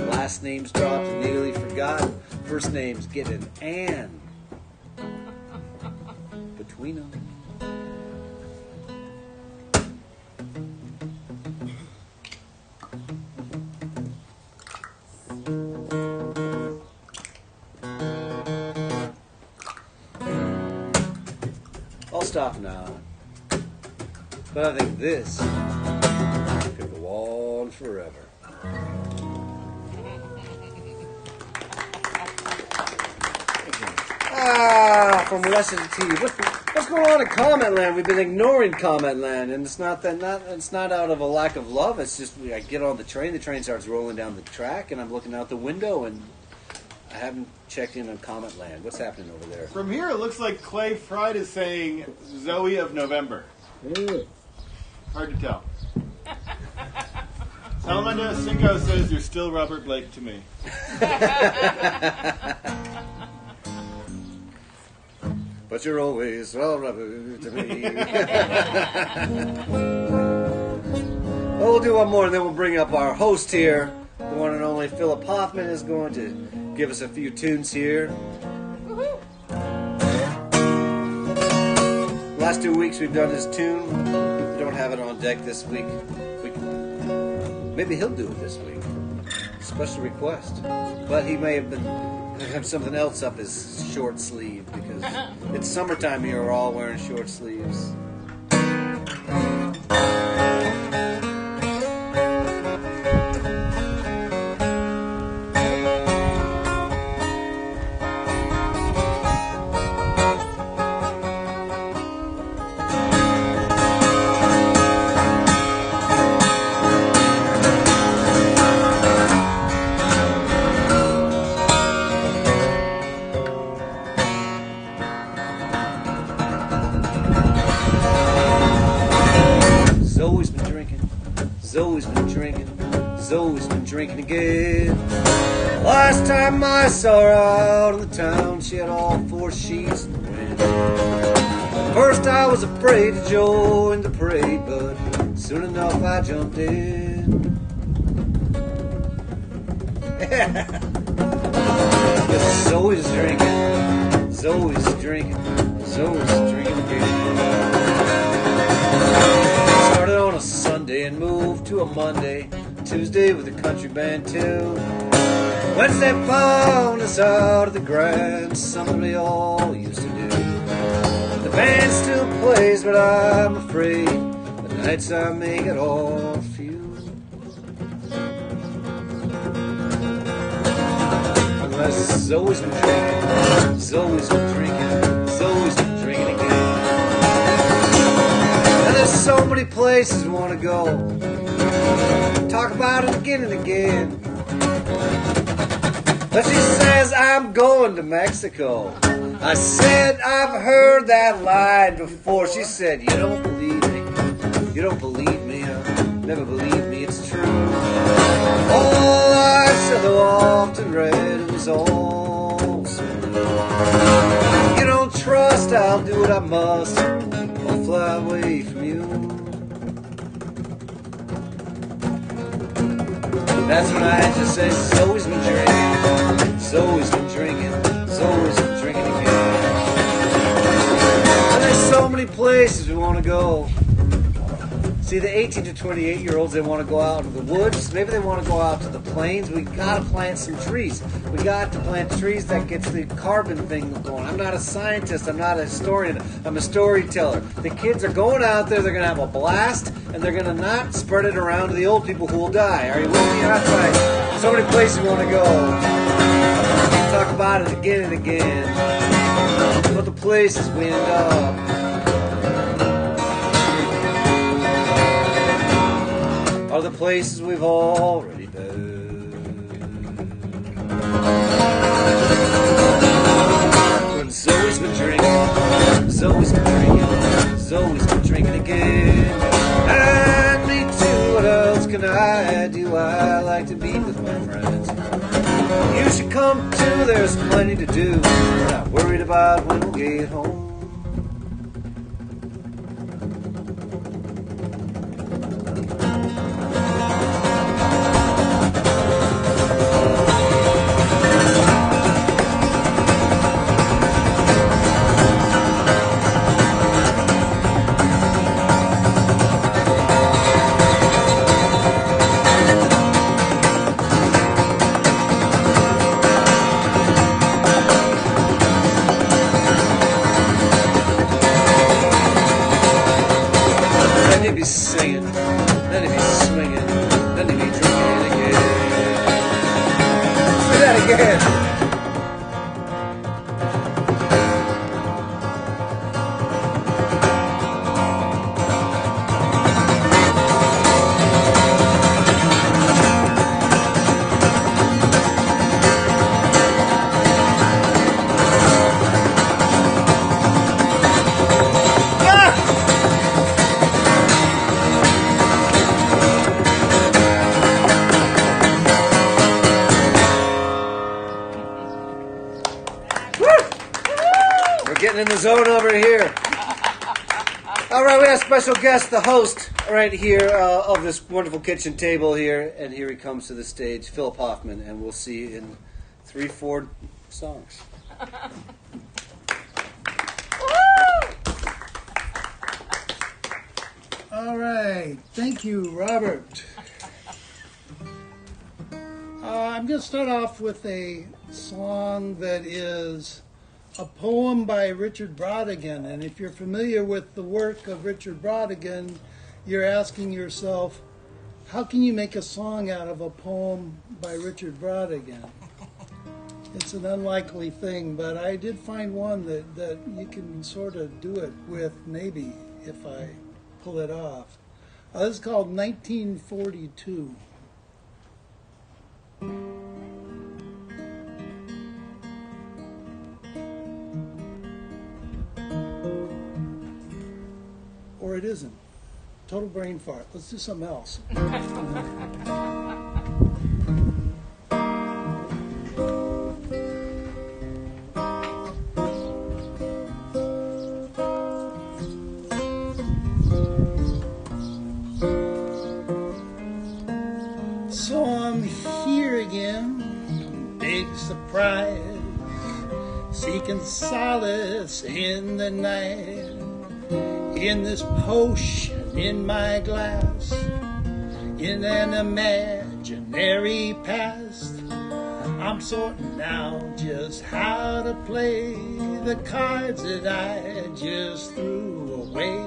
Last name's dropped and nearly forgotten. First name's getting an between them. I'll stop now, but I think this could go on forever. From Washington TV. What's going on in comment land? We've been ignoring comment land, and it's not out of a lack of love. It's just I get on the train starts rolling down the track, and I'm looking out the window, and I haven't checked in on comment land. What's happening over there? From here, it looks like Clay Fried is saying Zoe of November. Hard to tell. Salamanda Cinco says you're still Robert Blake to me. But you're always Robert to me. Oh, we'll do one more, and then we'll bring up our host here. The one and only Philip Hofmann is going to give us a few tunes here. Last 2 weeks we've done his tune. We don't have it on deck this week. Maybe he'll do it this week. Special request. But he may have something else up his short sleeve because it's summertime here. We're all wearing short sleeves. Zoe's been drinking again. Last time I saw her out in the town, she had all 4 sheets in the wind. First I was afraid to join the parade, but soon enough I jumped in. Yes, Zoe's drinking, Zoe's drinking, Zoe's drinking again. Started on a Sunday and moved to a Monday, Tuesday with a country band too. Wednesday found us out of the grind, something we all used to do. The band still plays, but I'm afraid the nights I may get all few. Unless Zoe's been drinking, Zoe's been drinking, Zoe's been drinking again. And there's so many places we want to go. Talk about it again and again. But she says I'm going to Mexico. I said I've heard that line before. She said you don't believe me. You don't believe me. Never believe me. It's true. All I so often read was all so new. You don't trust, I'll do what I must. I'll fly away from you. That's when I just say, Zoe's been drinking, Zoe's been drinking, Zoe's been drinking again. And there's so many places we want to go. See, the 18 to 28-year-olds, they want to go out into the woods. Maybe they want to go out to the plains. We got to plant some trees. We got to plant trees that gets the carbon thing going. I'm not a scientist. I'm not a historian. I'm a storyteller. The kids are going out there. They're going to have a blast, and they're going to not spread it around to the old people who will die. Are you with me? That's right. So many places we want to go. We talk about it again and again. But the places we end up. Are the places we've already been. When Zoe's been drinking, Zoe's been drinking, Zoe's been drinking again. And me too, what else can I do? I like to be with my friends. You should come too, there's plenty to do. We're not worried about when we'll get home. Then he'd be singing, then he'd be swinging, then he'd be drinking again. again. Getting in the zone over here. All right, we have special guest, the host right here of this wonderful kitchen table here, and here he comes to the stage, Philip Hofmann, and we'll see you in 3-4 songs. All right, thank you, Robert. I'm going to start off with a song that is a poem by Richard Brautigan, and if you're familiar with the work of Richard Brautigan, you're asking yourself, how can you make a song out of a poem by Richard Brautigan? It's an unlikely thing, but I did find one that you can sort of do it with, maybe, if I pull it off. This is called 1942. Or it isn't. Total brain fart. Let's do something else. So I'm here again, big surprise, seeking solace in the night. In this potion in my glass, in an imaginary past, I'm sorting out just how to play the cards that I just threw away.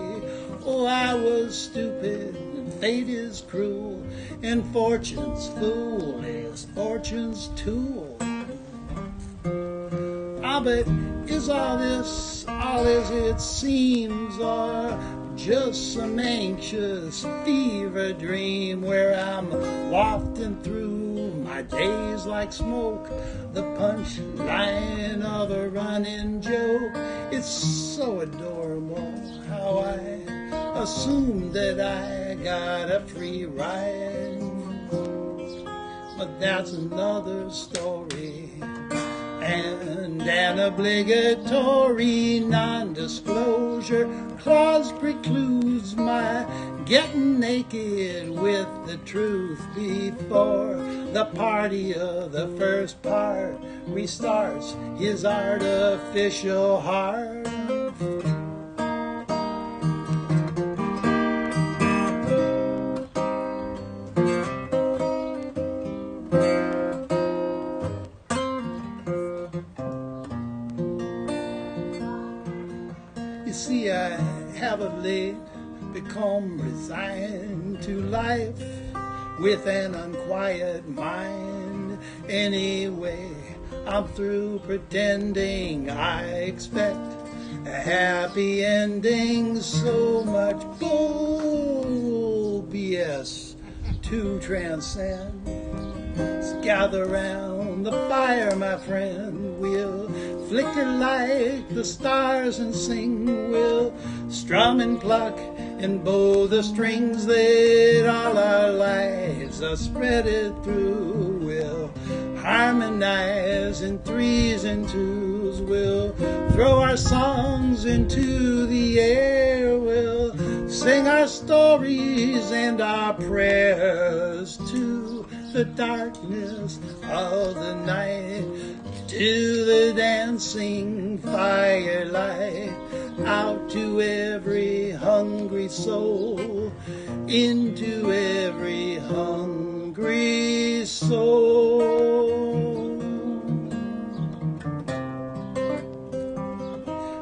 Oh, I was stupid, and fate is cruel, and fortune's fool is fortune's tool. Ah, but is all this all as it seems, or just some anxious fever dream where I'm wafting through my days like smoke, the punchline of a running joke? It's so adorable how I assumed that I got a free ride, but that's another story. And an obligatory non-disclosure clause precludes my getting naked with the truth before the party of the first part restarts his artificial heart. You see, I have of late become resigned to life with an unquiet mind. Anyway, I'm through pretending I expect a happy ending. So much bull BS to transcend. Let's gather round the fire, my friend. We'll flicker like the stars and sing. We'll strum and pluck and bow the strings that all our lives are spreaded through. We'll harmonize in threes and twos. We'll throw our songs into the air. We'll sing our stories and our prayers to the darkness of the night, to the dancing firelight, out to every hungry soul, into every hungry soul.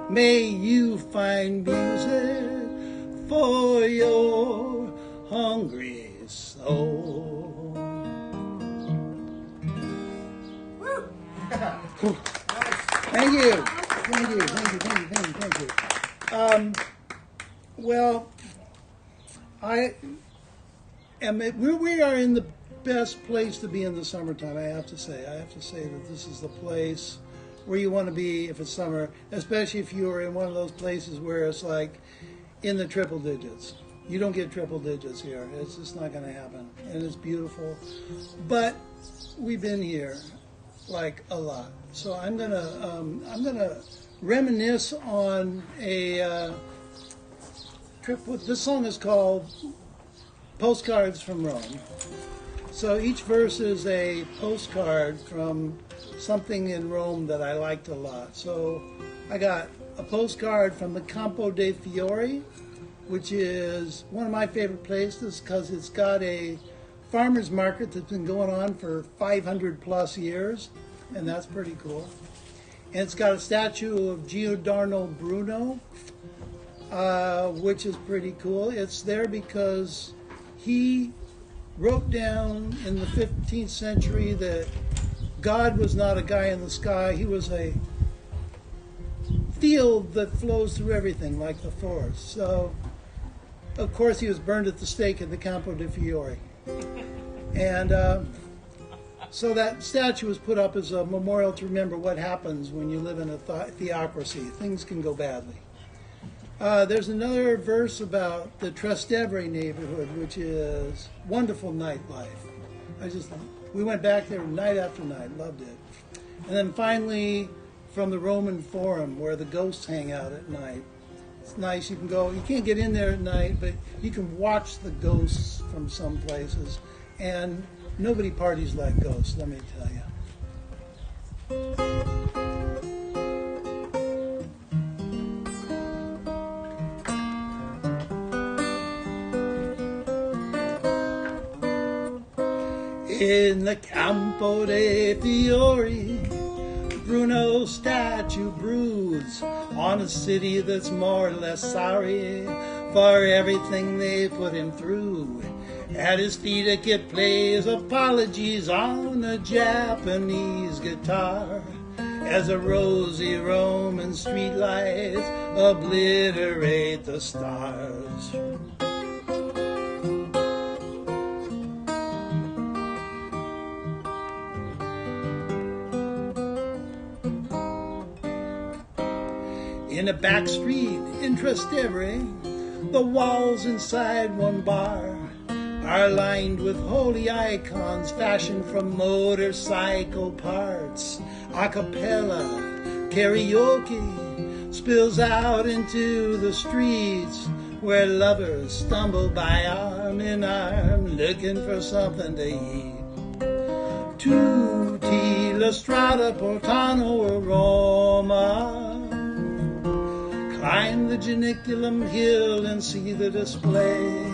May you find music for your hungry soul. Woo! Thank you. Thank you. Thank you. Thank you. Thank you. Thank you. Well, we are in the best place to be in the summertime, I have to say. I have to say that this is the place where you want to be if it's summer, especially if you are in one of those places where it's like in the triple digits. You don't get triple digits here. It's just not going to happen. And it's beautiful. But we've been here like a lot. So I'm gonna reminisce on a trip. This song is called Postcards from Rome. So each verse is a postcard from something in Rome that I liked a lot. So I got a postcard from the Campo dei Fiori, which is one of my favorite places because it's got a farmer's market that's been going on for 500 plus years, and that's pretty cool. And it's got a statue of Giordano Bruno, which is pretty cool. It's there because he wrote down in the 15th century that God was not a guy in the sky. He was a field that flows through everything, like the forest. So, of course, he was burned at the stake at the Campo dei Fiori. And so that statue was put up as a memorial to remember what happens when you live in a theocracy. Things can go badly. There's another verse about the Trastevere neighborhood, which is wonderful nightlife. We went back there night after night, loved it. And then finally, from the Roman Forum, where the ghosts hang out at night. It's nice. You can go. You can't get in there at night, but you can watch the ghosts from some places. And nobody parties like ghosts, let me tell you. In the Campo dei Fiori, Bruno's statue broods on a city that's more or less sorry for everything they put him through. At his feet a kid plays apologies on a Japanese guitar as a rosy Roman streetlights obliterate the stars. In a back street in Trastevere, the walls inside one bar are lined with holy icons fashioned from motorcycle parts. A cappella karaoke spills out into the streets where lovers stumble by arm in arm looking for something to eat. Tutti la strada portano a Roma. Climb the Janiculum hill and see the display.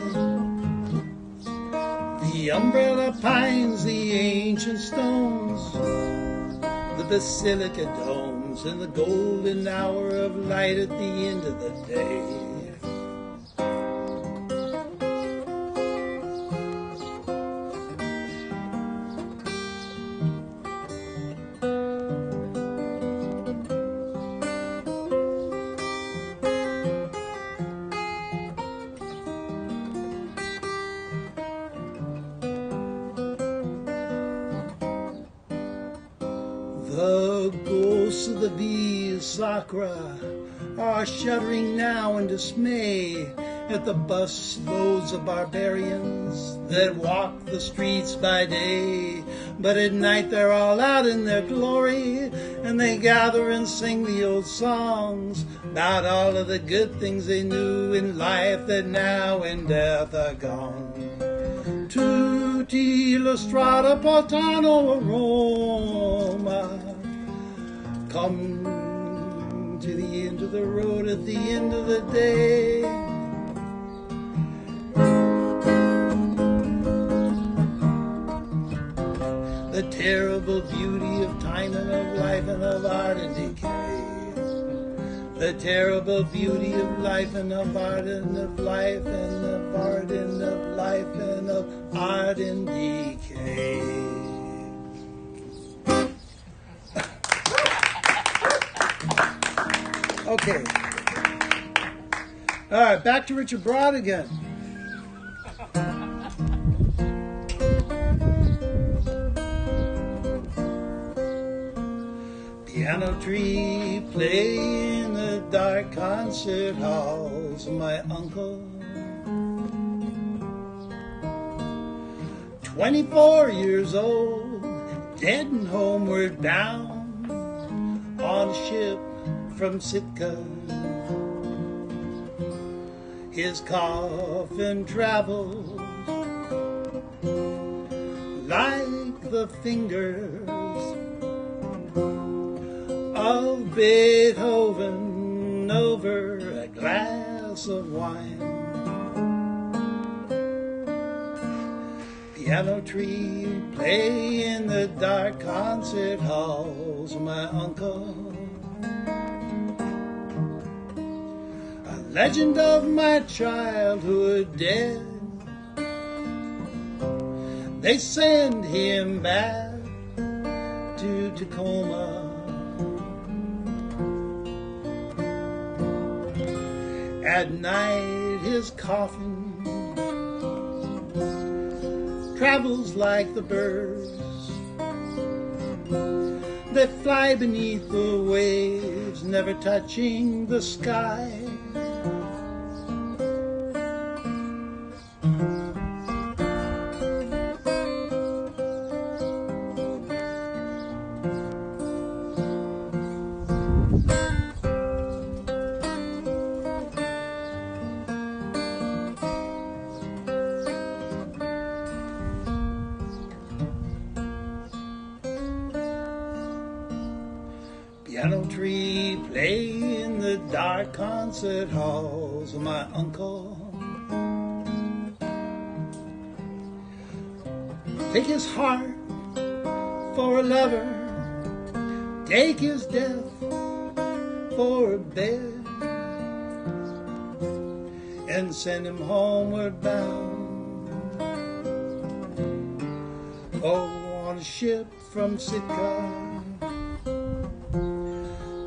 The umbrella pines, the ancient stones, the basilica domes, and the golden hour of light at the end of the day. The ghosts of the Via Sacra are shuddering now in dismay at the bus loads of barbarians that walk the streets by day. But at night they're all out in their glory, and they gather and sing the old songs about all of the good things they knew in life that now in death are gone. Tutti la strada portano a Roma. Come to the end of the road at the end of the day. The terrible beauty of time and of life and of art and decay. The terrible beauty of life and of art and of life and of art and of life and of art and decay. Okay. All right, back to Richard Brodigan. Piano tree play in the dark concert halls of my uncle. 24 years old, dead and homeward bound on a ship from Sitka. His coffin travels like the fingers of Beethoven over a glass of wine. Piano tree play in the dark concert halls of my uncle. A legend of my childhood dead. They send him back to Tacoma. At night his coffin travels like the birds. They fly beneath the waves, never touching the sky. Piano tree play in the dark concert halls of my uncle. Take his heart for a lover, take his death for a bed, and send him homeward bound. Oh, on a ship from Sitka,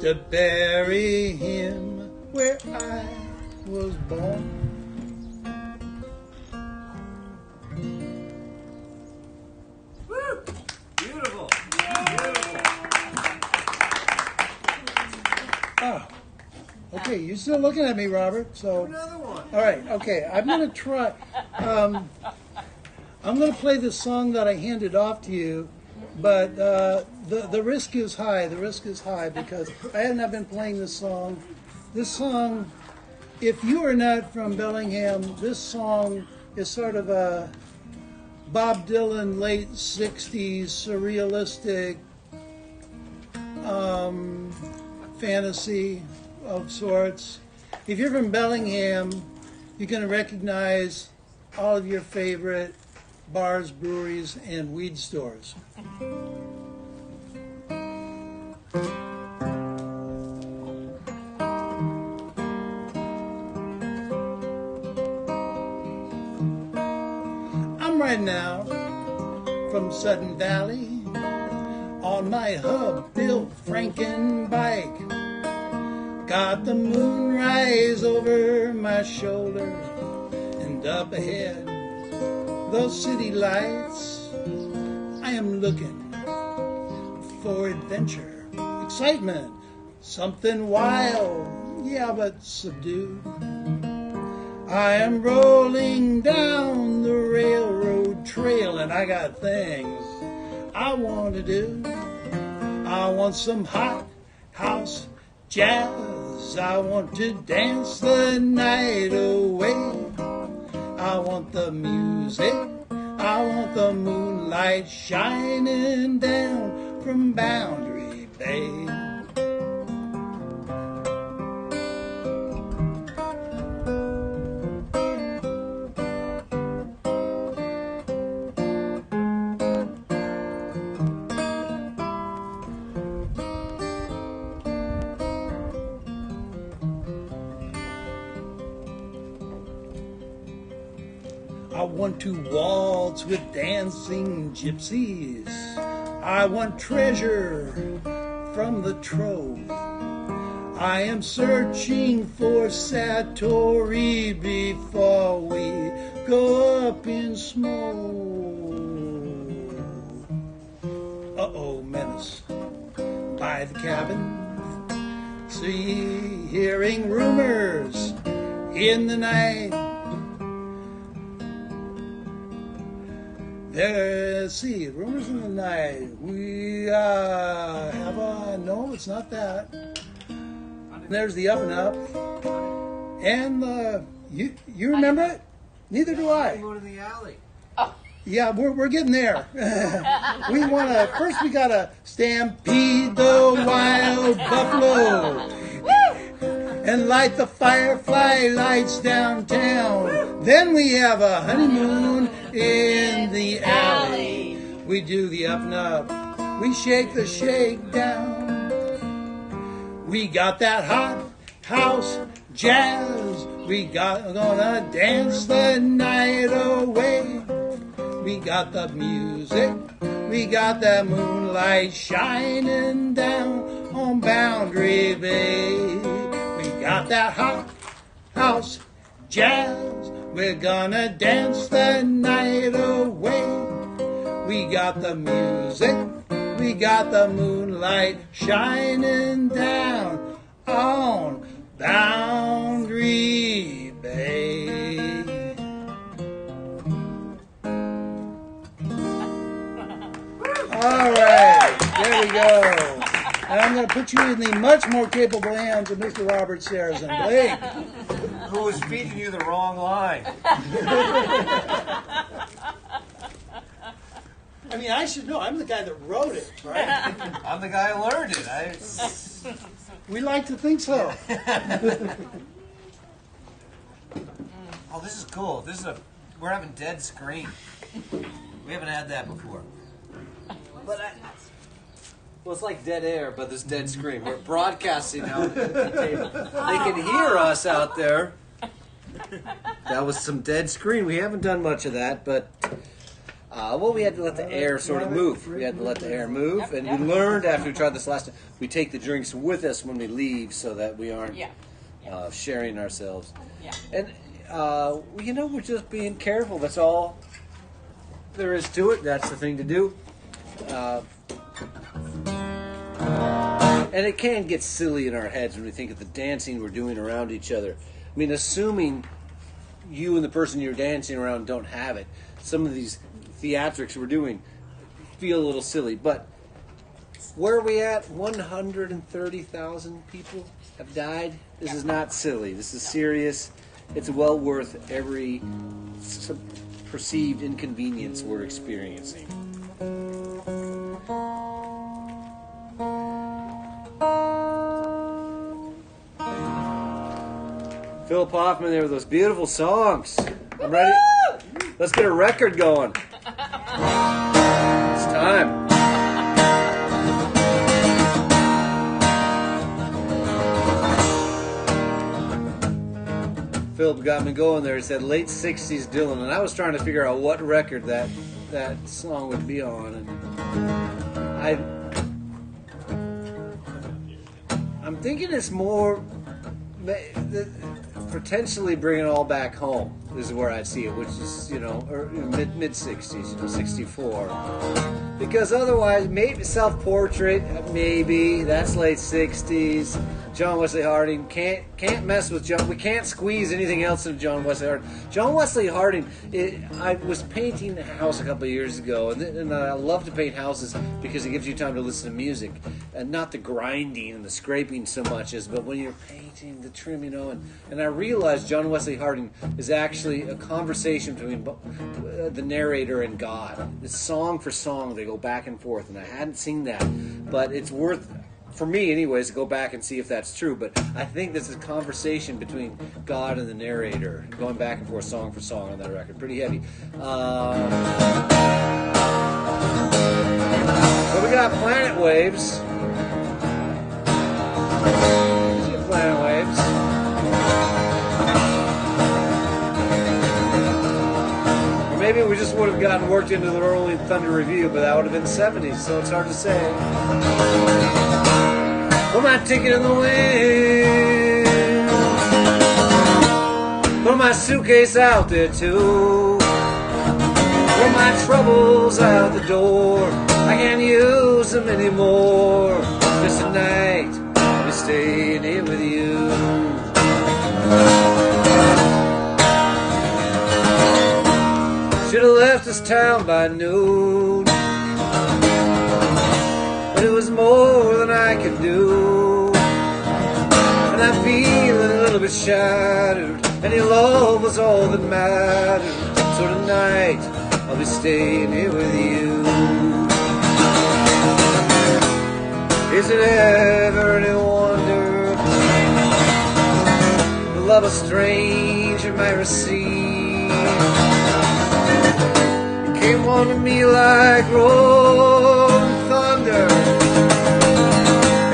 to bury him where I was born. Woo! Beautiful. Oh, okay. You're still looking at me, Robert. So Another one. all right. Okay, I'm gonna try. I'm gonna play the song that I handed off to you. But the risk is high. The risk is high because I have not been playing this song. This song, if you are not from Bellingham, this song is sort of a Bob Dylan late 60s surrealistic fantasy of sorts. If you're from Bellingham, you're going to recognize all of your favorite bars, breweries, and weed stores. I'm riding out from Sudden Valley on my hub-built Franken bike. Got the moonrise over my shoulder, and up ahead those city lights. I am looking for adventure, excitement, something wild, yeah, but subdued. I am rolling down the railroad trail, and I got things I want to do. I want some hot house jazz. I want to dance the night away. I want the music, I want the moonlight shining down from Boundary Bay. I want to waltz with dancing gypsies. I want treasure from the trove. I am searching for Satori before we go up in smoke. Uh-oh, menace by the cabin. See, hearing rumors in the night. Let's see, rumors in the night. We have a, no, it's not that. There's the Up and Up. And you remember it? Neither do I. Go to the alley. Yeah, we're getting there. First we gotta stampede the wild buffalo and light the firefly lights downtown. Then we have a honeymoon in the alley. We do the Up and Up. We shake the shakedown. We got that hot house jazz. Gonna dance the night away. We got the music, we got the moonlight shining down on Boundary Bay. We got that hot house jazz, we're gonna dance the night away. We got the music, we got the moonlight shining down on Boundary Bay. All right, there we go. And I'm going to put you in the much more capable hands of Mr. Robert Sarazin Blake. Who was feeding you the wrong line? I mean, I should know. I'm the guy that wrote it, right? I'm the guy who learned it. We like to think so. Oh, this is cool. We're having dead screen. We haven't had that before. Well, it's like dead air, but there's dead screen. We're broadcasting out at the table. They can hear us out there. That was some dead screen. We haven't done much of that, but we had to let the air sort of move. We had to let the air move, and we learned after we tried this last time, we take the drinks with us when we leave so that we aren't sharing ourselves. Yeah. And, we're just being careful. That's all there is to it. That's the thing to do. And it can get silly in our heads when we think of the dancing we're doing around each other. I mean, assuming you and the person you're dancing around don't have it, some of these theatrics we're doing feel a little silly. But where are we at? 130,000 people have died. This is not silly. This is serious. It's well worth every perceived inconvenience we're experiencing. Philip Hofmann there with those beautiful songs. I'm ready. Let's get a record going. It's time. Philip got me going there. He said late 60s Dylan, and I was trying to figure out what record that song would be on, and I'm thinking it's more potentially Bring It All Back Home is where I'd see it, which is or mid 60s, 64. Because otherwise, maybe Self-Portrait, maybe that's late 60s. John Wesley Harding can't mess with John. We can't squeeze anything else into John Wesley Harding. John Wesley Harding. I was painting a house a couple of years ago, and I love to paint houses because it gives you time to listen to music, and not the grinding and the scraping so much as, but when you're painting the trim, and I realized John Wesley Harding is actually a conversation between the narrator and God. It's song for song, they go back and forth, and I hadn't seen that, but it's worth, for me anyways, to go back and see if that's true. But I think this is a conversation between God and the narrator, going back and forth song for song on that record. Pretty heavy. But we got Planet Waves. Planet Waves. Or maybe we just would have gotten worked into the Rolling Thunder Review, but that would have been the 70s, so it's hard to say. Put my ticket in the wind. Put my suitcase out there too. Throw my troubles out the door. I can't use them anymore. Just tonight, I'll be staying here with you. Should've left this town by noon, but it was more than I could do. And I'm feeling a little bit shattered, and your love was all that mattered. So tonight, I'll be staying here with you. Is it ever any wonder the love a stranger might receive? It came on to me like rolling thunder,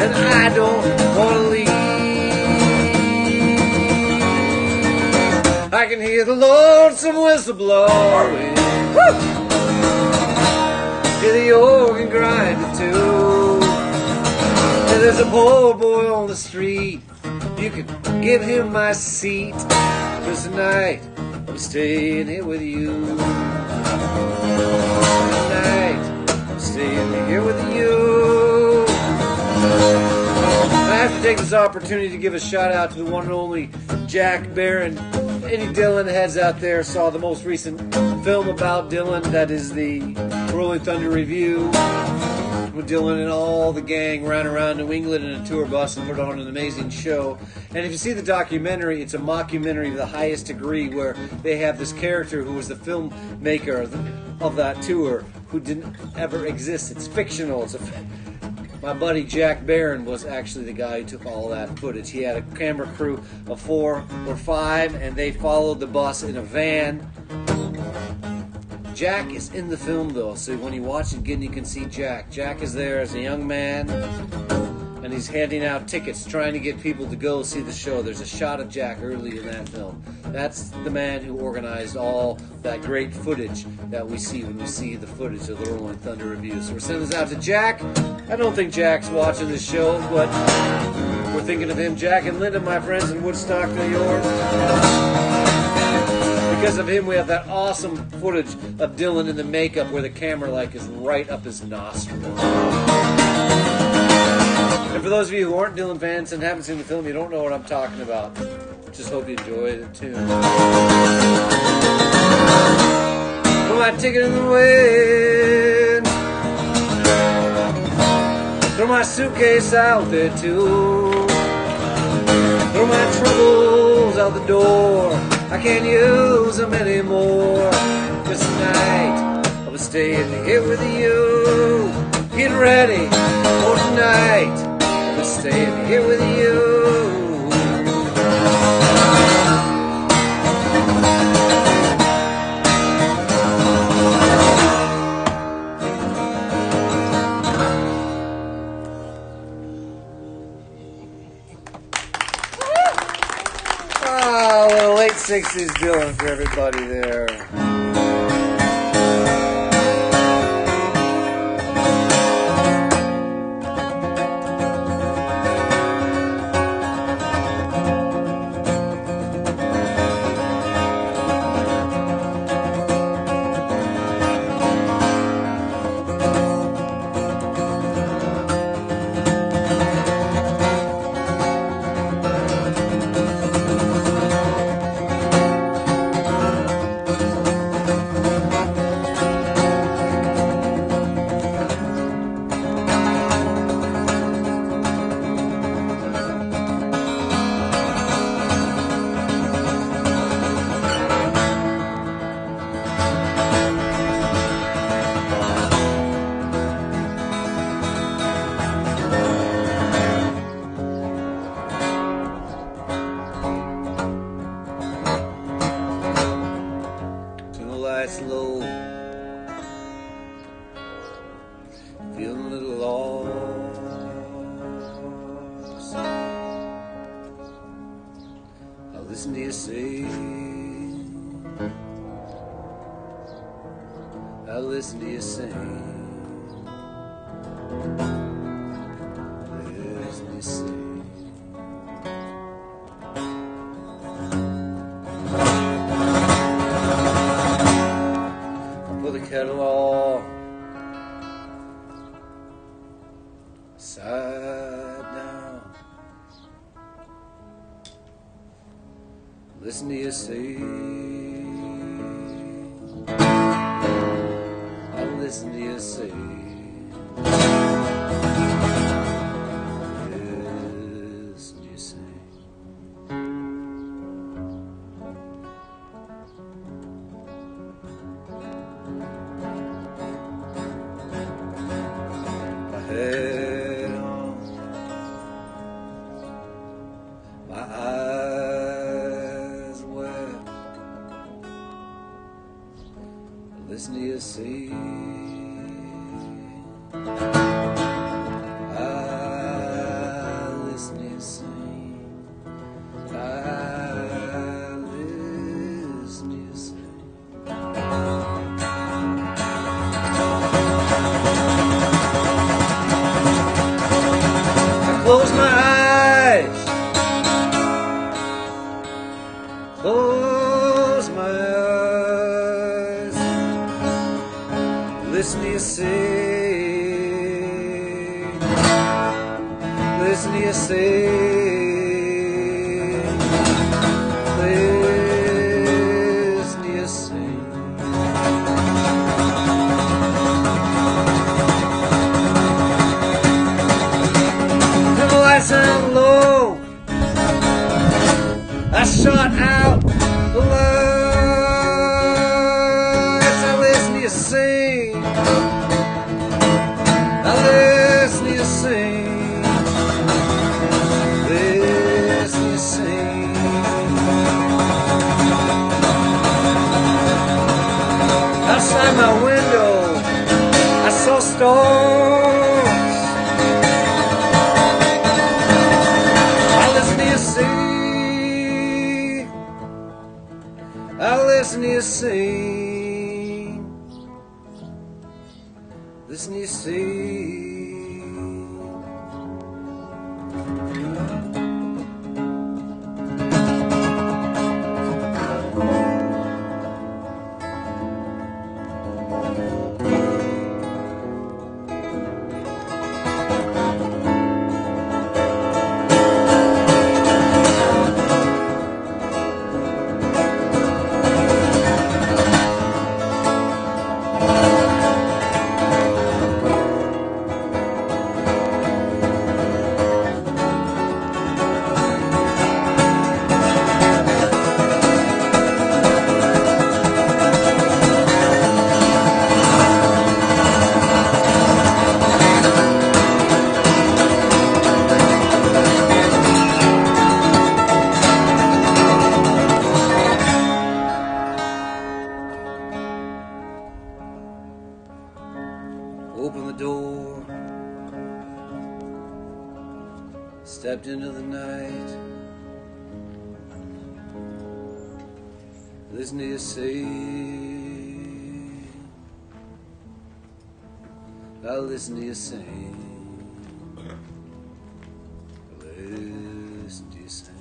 and I don't want to leave. I can hear the lonesome whistle blowing. Woo! Hear the organ grinding too. And there's a poor boy on the street. You can give him my seat. 'Cause tonight I'm staying here with you. Tonight I'm staying here with you. I have to take this opportunity to give a shout out to the one and only Jack Barron. Any Dylan heads out there saw the most recent film about Dylan, that is the Rolling Thunder Review, with Dylan and all the gang ran around New England in a tour bus and put on an amazing show. And if you see the documentary, it's a mockumentary of the highest degree, where they have this character who was the filmmaker of that tour who didn't ever exist. It's fictional. My buddy Jack Barron was actually the guy who took all that footage. He had a camera crew of 4 or 5, and they followed the bus in a van. Jack is in the film, though, so when you watch it again, you can see Jack. Jack is there as a young man, and he's handing out tickets, trying to get people to go see the show. There's a shot of Jack early in that film. That's the man who organized all that great footage that we see when we see the footage of the Rolling Thunder Review. So we're sending this out to Jack. I don't think Jack's watching this show, but we're thinking of him. Jack and Linda, my friends in Woodstock, New York. Because of him, we have that awesome footage of Dylan in the makeup where the camera is right up his nostrils. And for those of you who aren't Dylan fans and haven't seen the film, you don't know what I'm talking about. Just hope you enjoy the tune. Put my ticket in the wind. Throw my suitcase out there too. Throw my troubles out the door. I can't use them anymore. Just tonight, I'll be staying here with you. Get ready for tonight. I'll be staying here with you. Late 60s Dylan for everybody there. Low, feeling a little lost. I'll listen to you sing. I'll listen to you sing. Listen to you sing. listen to you sing. I'll listen to you sing. Listen to you sing. My head on, my eyes wet, listen to you sing. I listen to you sing. I listen to you sing. I close my eyes. Close my eyes. Listen to you sing. Listen to you sing. Listen to you sing. The lights down low. I shot out the lights. I listen to you sing. I listen to you sing. Listen to you sing. Outside my window, I saw stars. I listen to you sing. I listen to you sing. Listen to you sing. Opened the door, stepped into the night. Listen to you sing. I listen to you sing. Listen to you sing.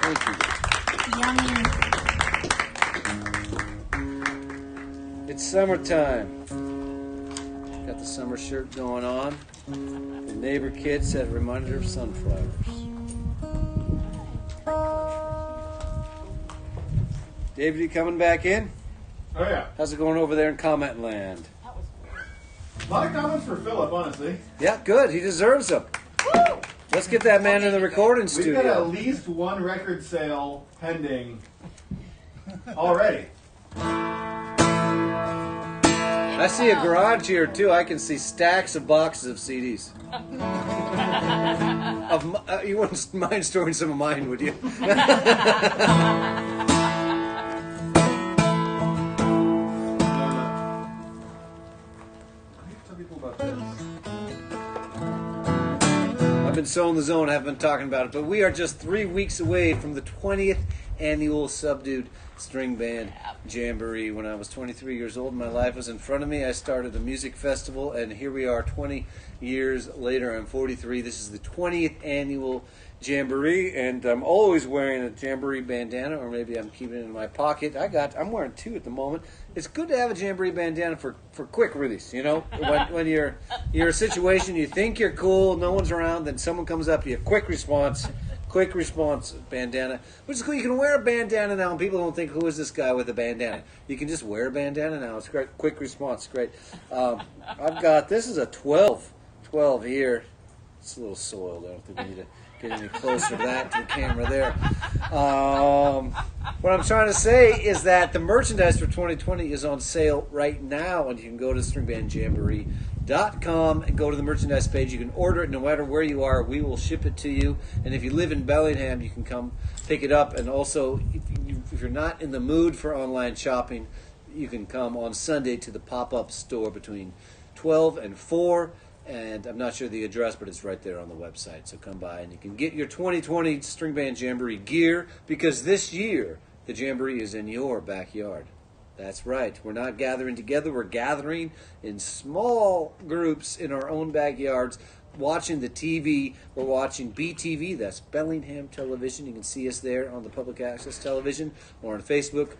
Thank you. Yummy. It's summertime. Got the summer shirt going on. The neighbor kid said a reminder of sunflowers. David, you coming back in? Oh yeah. How's it going over there in comment land? A lot of comments for Philip, honestly. Yeah, good. He deserves them. Let's get that man in the recording We've got studio. at least one record sale pending already. I see a garage here too. I can see stacks of boxes of CDs. You wouldn't mind storing some of mine, would you? I've been sowing the zone, I haven't been talking about it, but we are just 3 weeks away from the 20th annual Subdued String Band Jamboree. When I was 23 years old, my life was in front of me. I started a music festival, and here we are 20 years later. I'm 43. This is the 20th annual Jamboree, and I'm always wearing a Jamboree bandana, or maybe I'm keeping it in my pocket. I'm wearing two at the moment. it's good to have a jamboree bandana for quick release. You know, when you're in a situation you think you're cool, no one's around, then someone comes up, you quick response bandana, which is cool. You can wear a bandana now, and people don't think, who is this guy with a bandana? You can just wear a bandana now. It's great. Quick response, great. I've got, this is a 12 here. It's a little soiled. I don't think we need to get any closer to that, to the camera there. What I'm trying to say is that the merchandise for 2020 is on sale right now, and you can go to stringbandjamboree.com and go to the merchandise page. You can order it no matter where you are. We will ship it to you. And if you live in Bellingham, you can come pick it up. And also, if you're not in the mood for online shopping, you can come on Sunday to the pop-up store between 12 and 4. And I'm not sure the address, but it's right there on the website. So come by and you can get your 2020 String Band Jamboree gear, because this year the Jamboree is in your backyard. That's right. We're not gathering together. We're gathering in small groups in our own backyards, watching the TV. We're watching BTV. That's Bellingham Television. You can see us there on the public access television or on Facebook,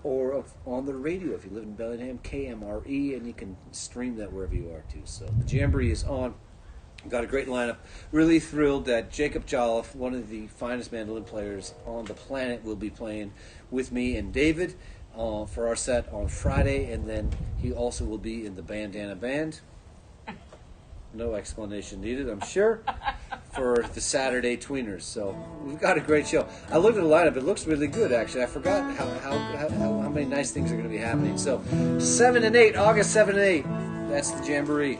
or on the radio if you live in Bellingham, KMRE, and you can stream that wherever you are too. So the Jamboree is on. We've got a great lineup. Really thrilled that Jacob Jolliffe, one of the finest mandolin players on the planet, will be playing with me and David for our set on Friday, and then he also will be in the Bandana Band. No explanation needed, I'm sure, for the Saturday Tweeners. So we've got a great show. I looked at the lineup. It looks really good, actually. I forgot how many nice things are going to be happening. So 7 and 8, August 7 and 8, that's the Jamboree.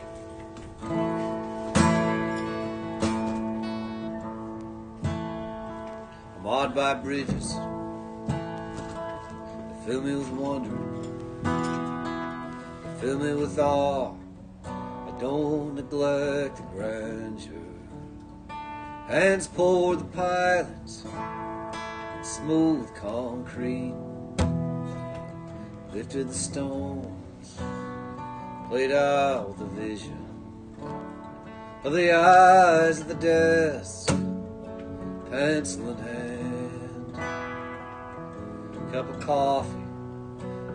I'm awed by bridges that fill me with wonder, that fill me with awe. Don't neglect the grandeur. Hands pour the pilots in smooth concrete. Lifted the stones, played out the vision of the eyes of the desk, pencil in hand. Cup of coffee,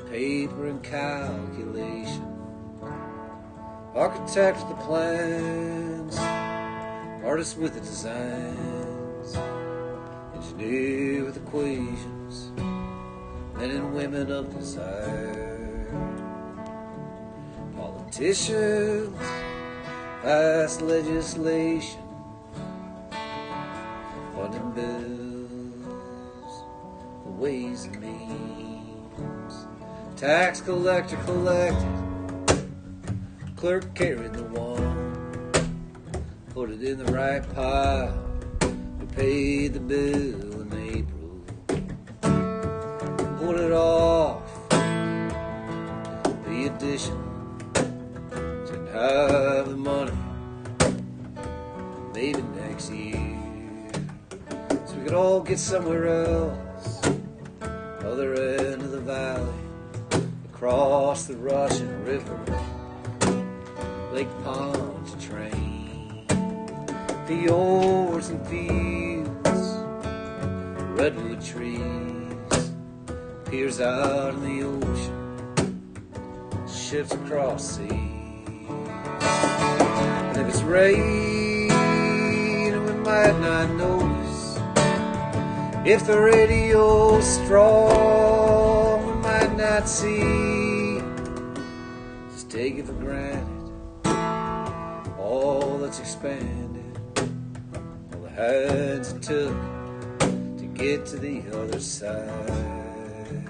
paper and calculation. Architect with the plans, artist with the designs, engineer with equations, men and women of desire. Politicians pass legislation, funding bills, the ways and means. Tax collector collected, clerk carried the one, put it in the right pile. We paid the bill in April, put it off. The addition didn't have the money, maybe next year, so we could all get somewhere else, other end of the valley, across the Russian River. Lake Poncha train, fjords and fields, redwood trees, piers out in the ocean, ships across seas. And if it's raining, we might not notice. If the radio's strong, we might not see. Just take it for granted. All that's expanded, all the hands it took to get to the other side.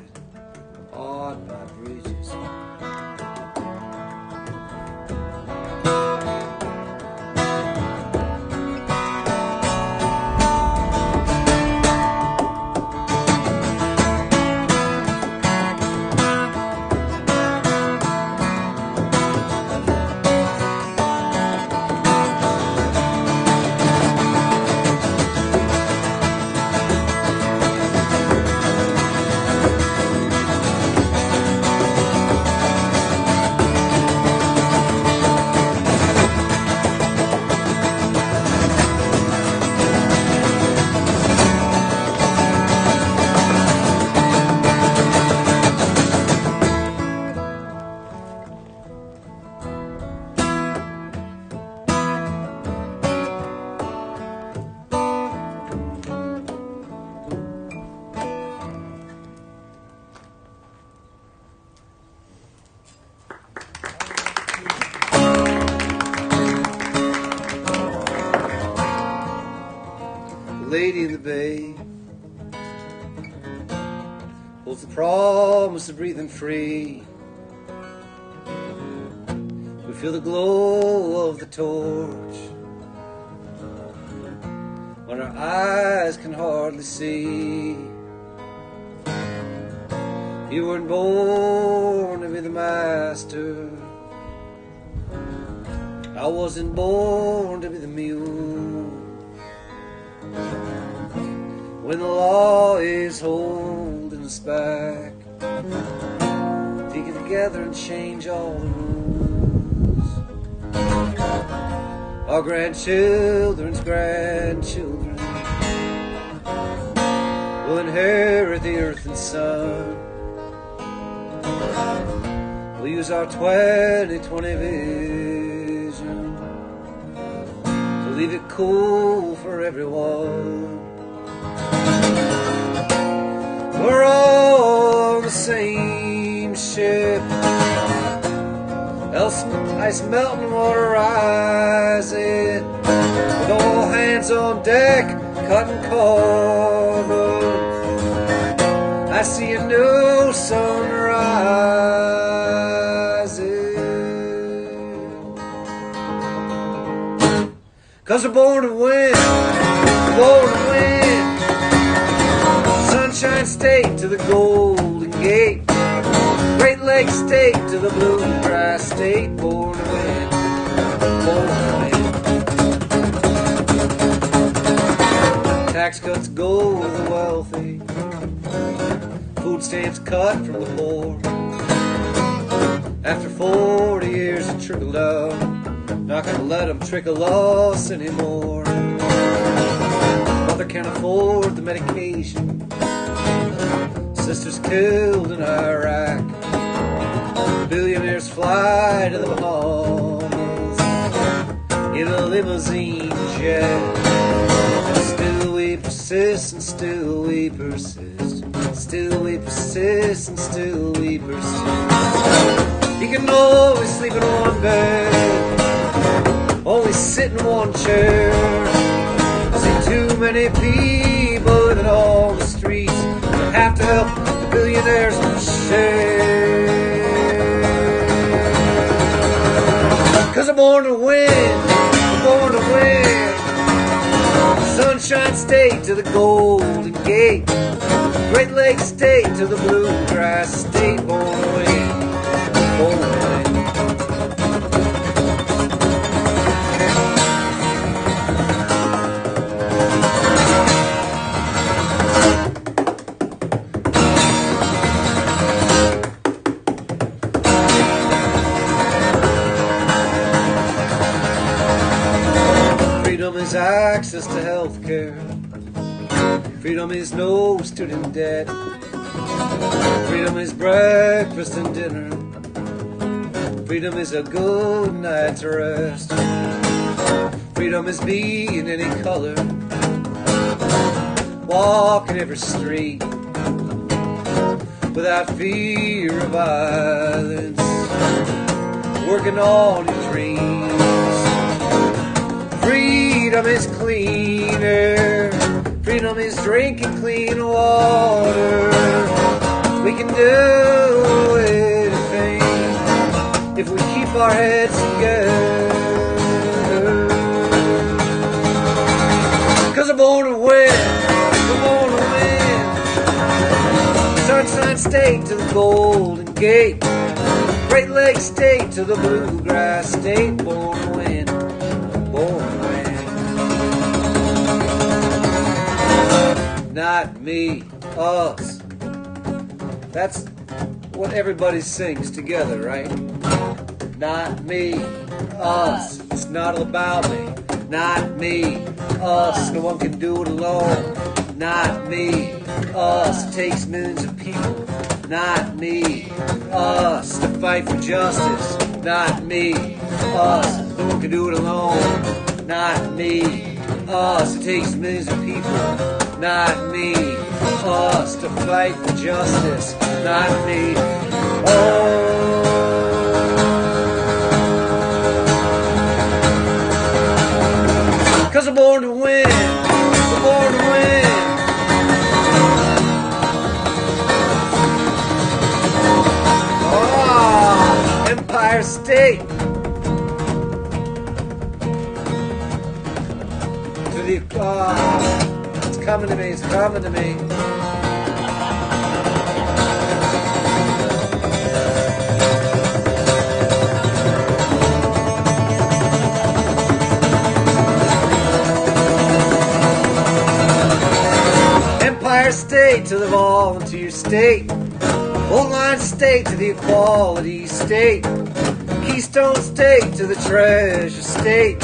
I'm awed by bridges. lady in the bay holds the promise of breathing free. We feel the glow of the torch when our eyes can hardly see. You weren't born to be the master. I wasn't born to be the mule. When the law is holding us back, take it together and change all the rules. Our grandchildren's grandchildren will inherit the earth and sun. We'll use our 2020 vision to leave it cool for everyone. We're all on the same ship, ice melting, water rising, with all hands on deck, cutting carbon. I see a new sun rising. 'Cause we're born to win, born to win. Sunshine State to the Golden Gate, Great Lakes State to the Bluegrass State. Born to win, born to win. Tax cuts go to the wealthy, food stamps cut from the poor. After 40 years it trickled out, not gonna let them trickle us anymore. Mother can't afford the medication, sisters killed in Iraq, billionaires fly to the Bahamas in a limousine jet. And still we persist, and still we persist, still we persist, and still we persist. You can always sleep in one bed, only sit in one chair. I see too many people living on the streets that have to help the billionaires share. 'Cause I'm born to win, I'm born to win. Sunshine State to the Golden Gate, Great Lakes State to the Bluegrass State. Born to win, born to win. Freedom is access to health care. Freedom is no student debt. Freedom is breakfast and dinner. Freedom is a good night's rest. Freedom is being any color, walking every street without fear of violence, working on your dreams. Freedom is clean air. Freedom is drinking clean water. We can do anything if we keep our heads together. 'Cause I'm born to win, I'm born to win. Sunshine State to the Golden Gate, Great Lakes State to the Bluegrass State. Born to win, born to win. Not me, us. That's what everybody sings together, right? Not me, us. It's not all about me. Not me, us. No one can do it alone. Not me, us. It takes millions of people. Not me, us. To fight for justice. Not me, us. No one can do it alone. Not me, us. It takes millions of people. Not me, us. To fight for justice. Not me, oh. 'Cause I'm born to win, I'm born to win. State to the it's coming to me, it's coming to me. Empire State to the volunteer state. Old Line State to the Equality State. Keystone State to the Treasure State.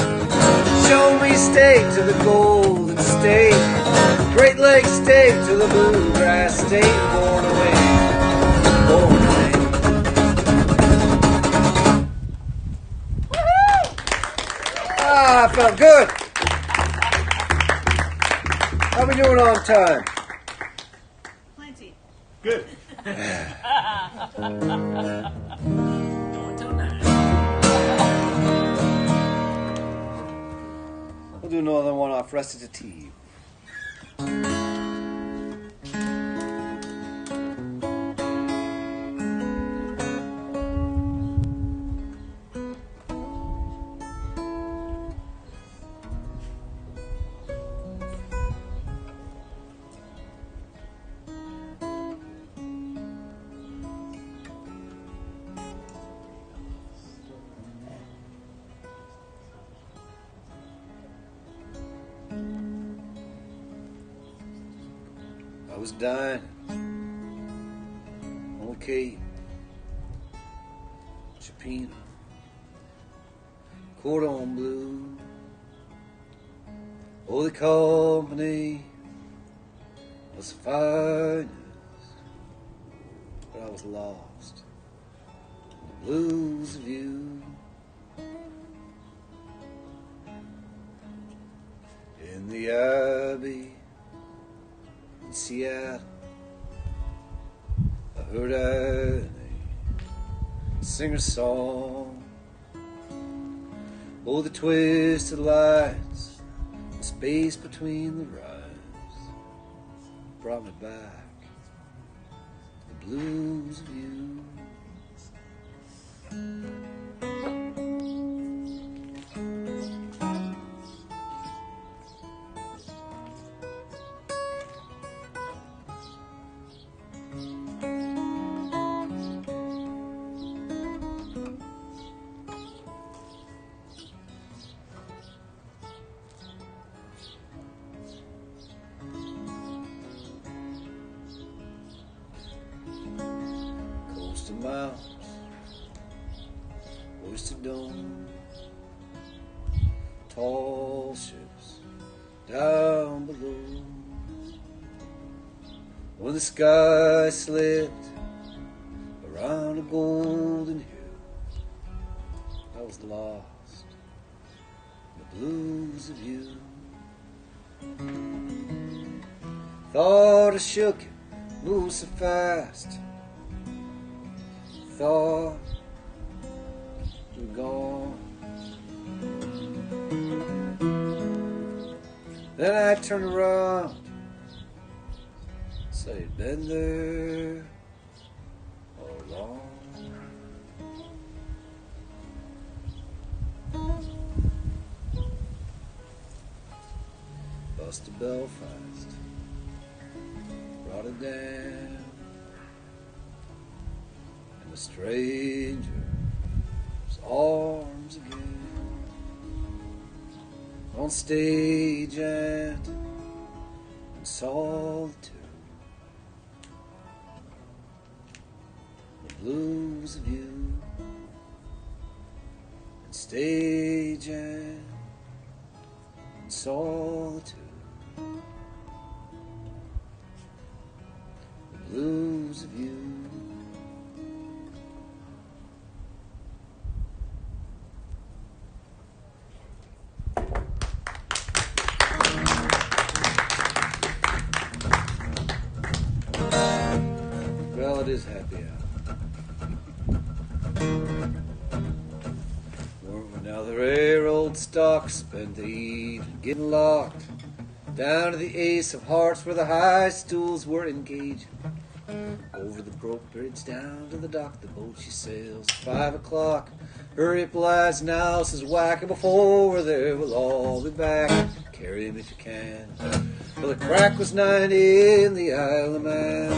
Show Me State to the Golden State. Great Lakes State to the Bluegrass State. Born away, born away. Ah, I felt good. How we doing on time? Plenty. Good. We'll do another one off recitative. I was dying on the Cape, Chapina, Cordon Bleu. Oh, the company was the finest, but I was lost in the blues of you. In the Abbey in Seattle, I heard Annie sing her song. Oh, the twisted lines, the space between the rhymes brought me back to the blues of you. Coastal mountains, oyster dome, tall ships down below. When the sky slipped around a golden hill, I was lost in the blues of you. Thought I shook it, moved so fast. Thought you were gone. Then I turned around, said you'd been there all along. Bust to Belfast, brought it down, and the stranger's arms again. On stage and in solitude, the blues of you. And stage and in solitude, the blues of you. Well, it is happy hour. Now the rare old stock spent the evening getting locked down to the ace of hearts where the high stools were engaging Over the broke bridge down to the dock, the boat she sails. 5 o'clock. Hurry up, lads, now, says Whacker, before we're there, we'll all be back. Carry him if you can. Well, the crack was 90 in the Isle of Man.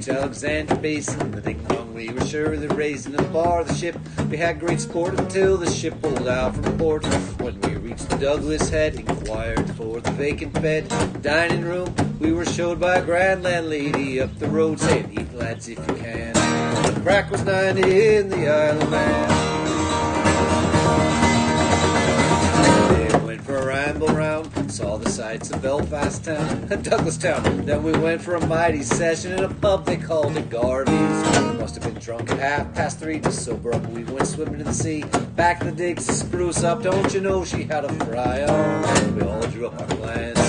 Alexandria Basin, the ding dong, we were sure that raising the bar of the ship. We had great sport until the ship pulled out from port. When we reached the Douglas Head, inquired for the vacant bed. Dining room, we were showed by a grand landlady up the road, saying, "Eat, lads, if you can." The crack was 90 in the Isle of Man. For a ramble round, saw the sights of Belfast town and Douglas town. Then we went for a mighty session in a pub they called it Garvey's. Must have been drunk at 3:30, just sober up. We went swimming in the sea, back in the digs to spruce up. Don't you know she had a fry on? We all drew up our plans.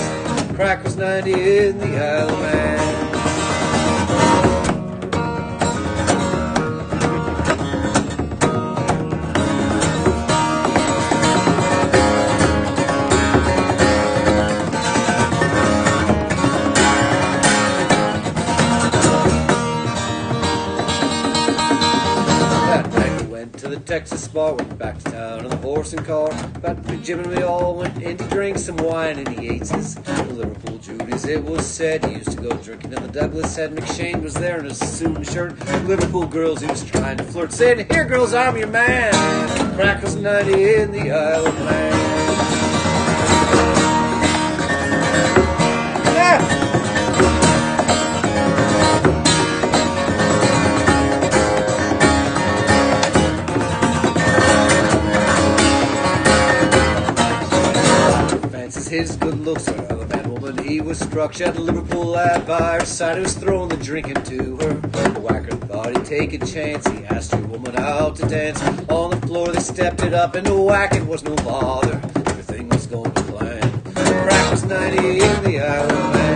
Crack was 90 in the Isle of Man. Texas bar, went back to town on the horse and car. Back to Jim and we all went in to drink some wine in the Yateses. The Liverpool Judies, it was said, he used to go drinking in the Douglas Head. McShane was there in his suit and shirt. Liverpool girls, he was trying to flirt, saying, "Here, girls, I'm your man." Crack was 90 in the Isle of Man. Yeah! His good looks, another man woman, he was struck. She had a Liverpool lad by her side who was throwing the drinking to her. The Whacker thought he'd take a chance. He asked your woman out to dance. On the floor they stepped it up, and the whacking was no bother. Everything was going to plan. The crack was 90 in the Isle of Man.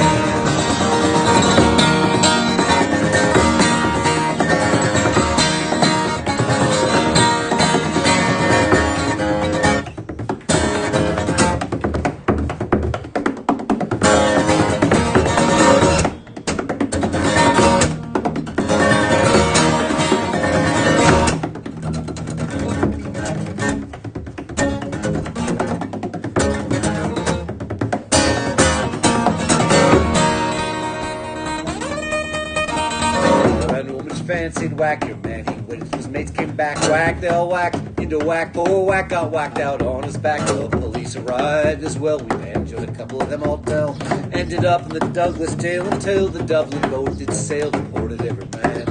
Fancied Whacker, man, he waited till his mates came back. Whack, they all whacked into whack. Poor Whack got whacked out on his back. The police arrived as well. We banjoed a couple of them all tell. Ended up in the Douglas jail until the Dublin boat did sail. Deported every man.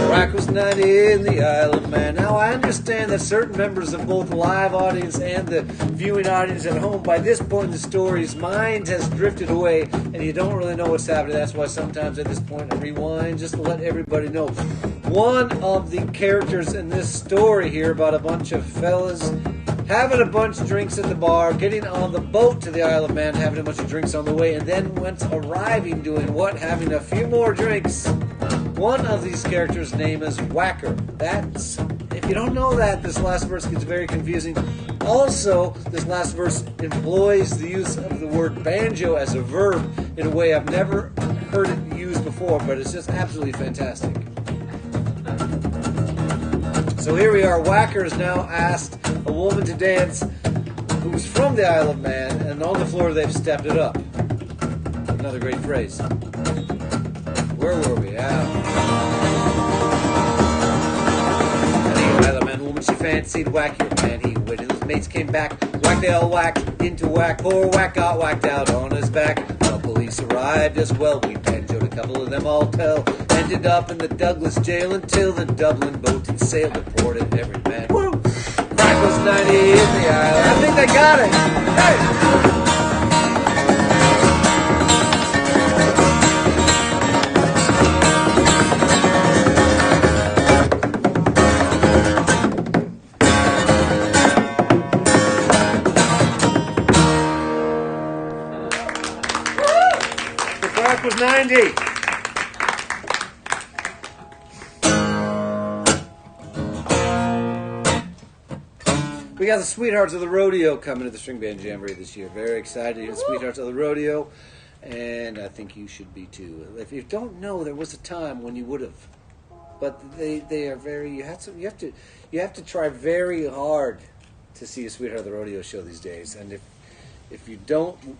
Crack was 90 in the Isle of Man. Now I understand that certain members of both the live audience and the viewing audience at home, by this point in the story's mind has drifted away and you don't really know what's happening. That's why sometimes at this point I rewind just to let everybody know. One of the characters in this story here about a bunch of fellas having a bunch of drinks at the bar, getting on the boat to the Isle of Man, having a bunch of drinks on the way, and then once arriving doing what? Having a few more drinks. One of these characters' name is Whacker. That's, if you don't know that, this last verse gets very confusing. Also, this last verse employs the use of the word banjo as a verb in a way I've never heard it used before, but it's just absolutely fantastic. So here we are. Whacker has now asked a woman to dance who's from the Isle of Man, and on the floor they've stepped it up. Another great phrase. Where were we? The Isle of Man woman, she fancied Whacker, man, he waited. His mates came back. Whack, they all whacked into whack. Poor Whack got whacked out on his back. The police arrived as well. We banjoed a couple of them all tell. Ended up in the Douglas jail until the Dublin boat had sailed. Deported every man. Woo! Crack was 90 in the Isle. I think they got it. Hey! Was 90. We got the Sweethearts of the Rodeo coming to the String Band Jamboree this year. Very excited to hear the Sweethearts of the Rodeo. And I think you should be too. If you don't know, there was a time when you would have, but they are very. You have to try very hard to see a Sweetheart of the Rodeo show these days. And if you don't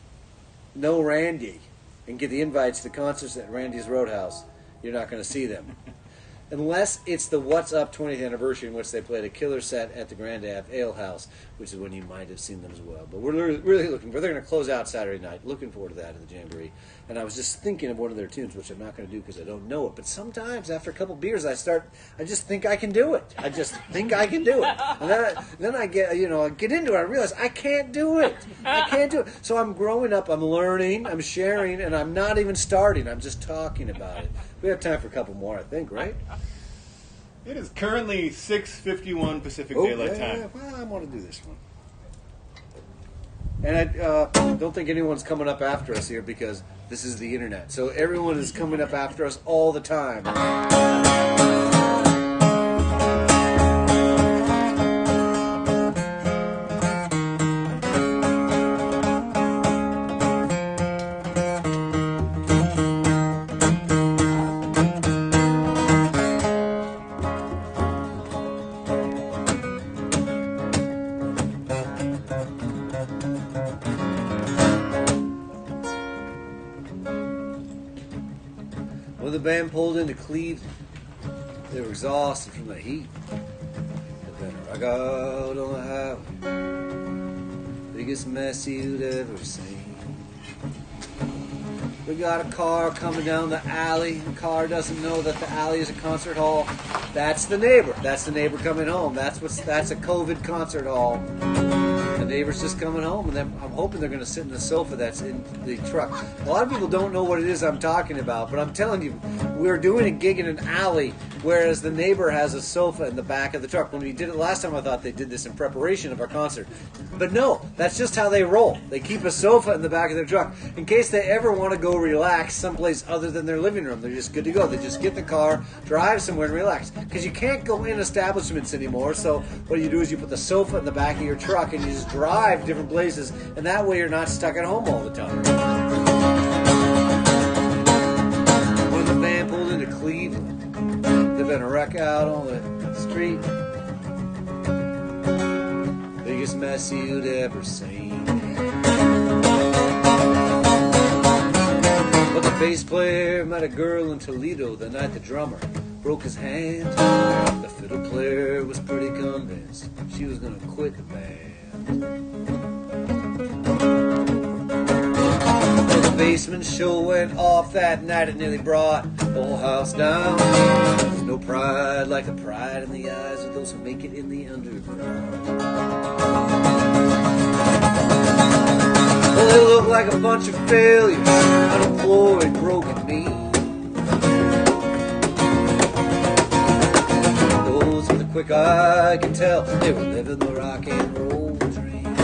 know Randy and get the invites to concerts at Randy's Roadhouse, you're not going to see them. Unless it's the What's Up 20th anniversary in which they played a killer set at the Grand Ave Ale House, which is when you might have seen them as well. But we're really looking for. They're going to close out Saturday night. Looking forward to that at the Jamboree. And I was just thinking of one of their tunes, which I'm not going to do because I don't know it. But sometimes after a couple beers, I just think I can do it. I just think I can do it. And then I get into it. I realize I can't do it. I can't do it. So I'm growing up. I'm learning. I'm sharing, and I'm not even starting. I'm just talking about it. We have time for a couple more, I think, right? It is currently 6:51 Pacific Daylight Time. Well, I want to do this one. And I don't think anyone's coming up after us here because this is the internet. So everyone is coming up after us all the time. When the band pulled into Cleveland, they were exhausted from the heat. They've been rock out on the highway, biggest mess you'd ever seen. We got a car coming down the alley. The car doesn't know that the alley is a concert hall. That's the neighbor. That's the neighbor coming home. That's a COVID concert hall. The neighbor's just coming home, and I'm hoping they're going to sit in the sofa that's in the truck. A lot of people don't know what it is I'm talking about, but I'm telling you, we're doing a gig in an alley, whereas the neighbor has a sofa in the back of the truck. When we did it last time, I thought they did this in preparation of our concert. But no, that's just how they roll. They keep a sofa in the back of their truck in case they ever want to go relax someplace other than their living room. They're just good to go. They just get the car, drive somewhere, and relax. Because you can't go in establishments anymore, so what you do is you put the sofa in the back of your truck and you just drive different places, and that way you're not stuck at home all the time. When the band pulled into Cleveland, they've been a wreck out on the street. Biggest mess you'd ever seen. But the bass player met a girl in Toledo the night the drummer broke his hand. The fiddle player was pretty convinced she was going to quit the band. The basement show went off that night. It nearly brought the whole house down. There's no pride like the pride in the eyes of those who make it in the underground. Well, they look like a bunch of failures, unemployed, broken knees. Those with a quick eye could tell they were living the rock and roll dream.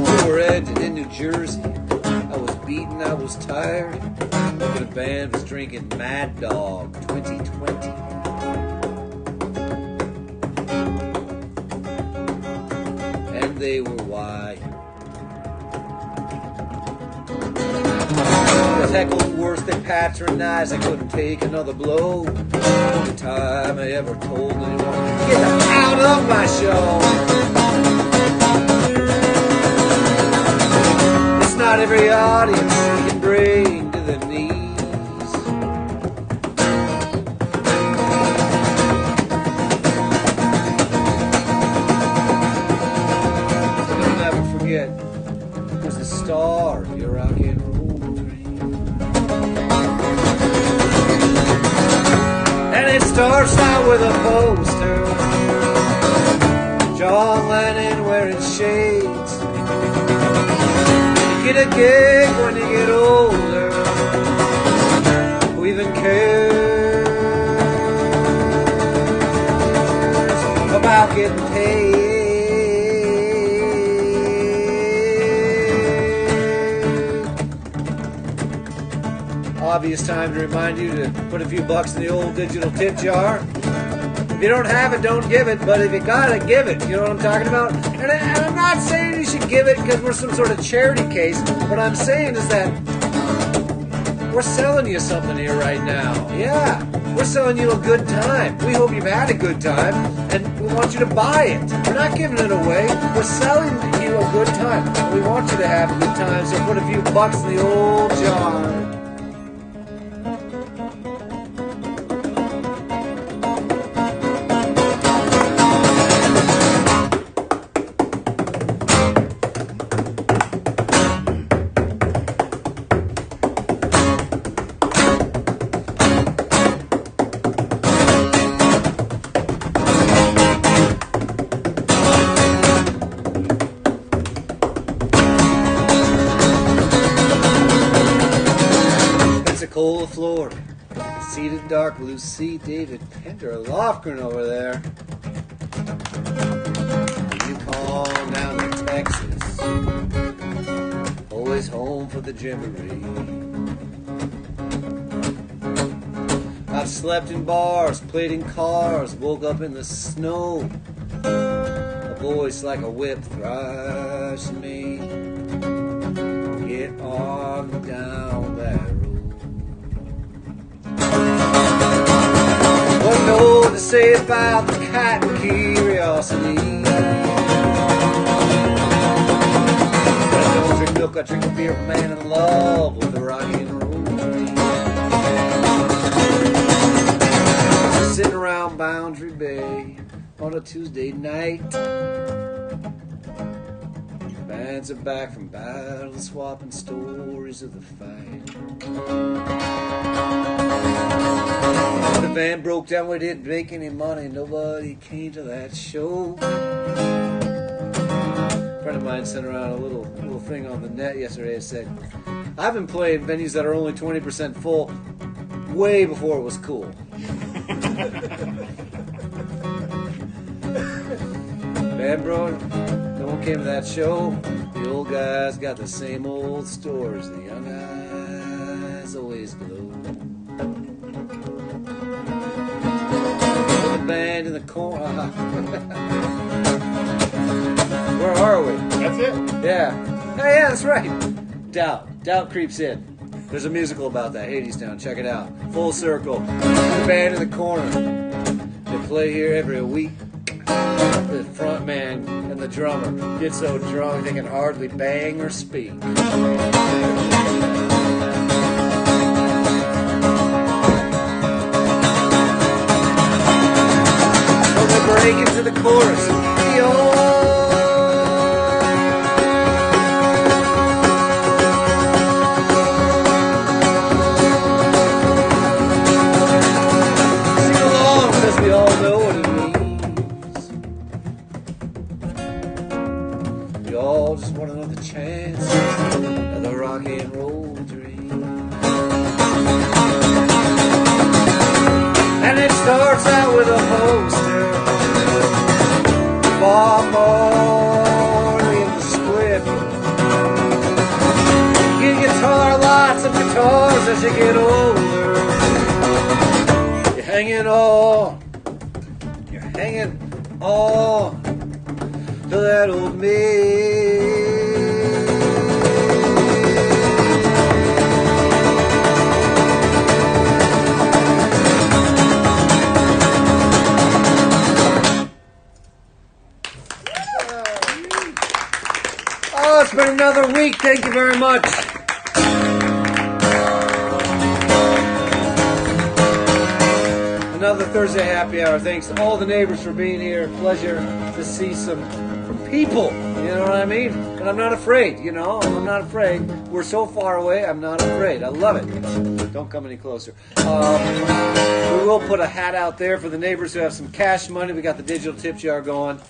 We were headed in New Jersey. I was beaten, I was tired. The band was drinking Mad Dog 2020. And they were wired. The heckled worse, they patronized. I couldn't take another blow. The time I ever told anyone, get them out of my show. It's not every audience you can bring to their knees. So don't ever forget who's the star of your rock and roll dream. And it starts out with a poster, John Lennon wearing shades. You get a gig when you get older. Who even cares about getting paid? Obvious time to remind you to put a few bucks in the old digital tip jar. If you don't have it, don't give it, but if you got it, give it. You know what I'm talking about? And I'm not saying you should give it because we're some sort of charity case. What I'm saying is that we're selling you something here right now. Yeah, we're selling you a good time. We hope you've had a good time, and we want you to buy it. We're not giving it away. We're selling you a good time. We want you to have a good time, so put a few bucks in the old jar. Pensacola, Florida. Seated dark blue sea, David Pender Lofgren over there. Yukon down to Texas. Always home for the jamboree. I've slept in bars, played in cars, woke up in the snow. A voice like a whip thrashing me. Get on down that road. What know to say about the cat and curiosity? I don't drink milk, I drink a beer, man in love with the rock and roll dream. Sitting around Boundary Bay on a Tuesday night. Bands are back from battle, swapping stories of the fight. The band broke down, we didn't make any money, nobody came to that show. A friend of mine sent around a little thing on the net yesterday that said, I've been playing venues that are only 20% full way before it was cool. Band broke, no one came to that show. The old guys got the same old stories, the young eyes always glow. Band in the corner. Where are we? That's it. Yeah. Oh, yeah, that's right. Doubt creeps in. There's a musical about that, Hadestown. Check it out. Full circle. The band in the corner. They play here every week. The front man and the drummer get so drunk they can hardly bang or speak. Break into the chorus. Sing along because we all know what it means. We all just want another chance of the rock and roll dream. And it starts out with a poster. Bob Marley in the split. You guitar, lots of guitars as you get older. You're hanging on to that old me. It's been another week. Thank you very much. Another Thursday happy hour. Thanks to all the neighbors for being here. Pleasure to see some people. You know what I mean? And I'm not afraid, you know. I'm not afraid. We're so far away, I'm not afraid. I love it. Don't come any closer. We will put a hat out there for the neighbors who have some cash money. We got the digital tip jar going.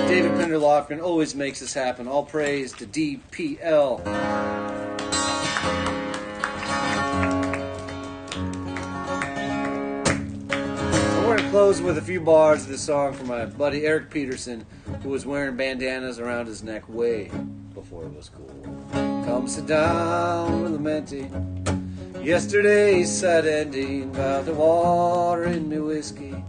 David Pender Lofgren always makes this happen. All praise to DPL. So we're going to close with a few bars of this song from my buddy Eric Peterson, who was wearing bandanas around his neck way before it was cool. Come sit down, we're lamenting yesterday's sad ending, about the water in me whiskey.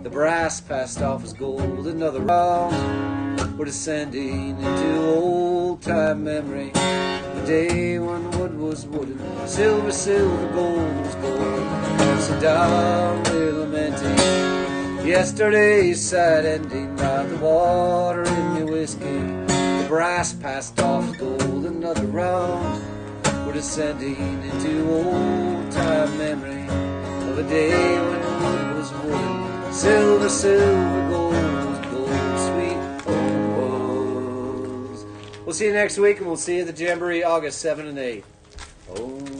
The brass passed off as gold. Another round. We're descending into old-time memory. The day when wood was wood, silver, silver, gold was gold. So down we're lamenting yesterday's sad ending. Not the water in me whiskey. The brass passed off as gold. Another round. We're descending into old-time memory of a day when wood was wood, silver, silver, gold was gold, sweet home was. We'll see you next week, and we'll see you at the Jamboree August 7 and 8. Oh.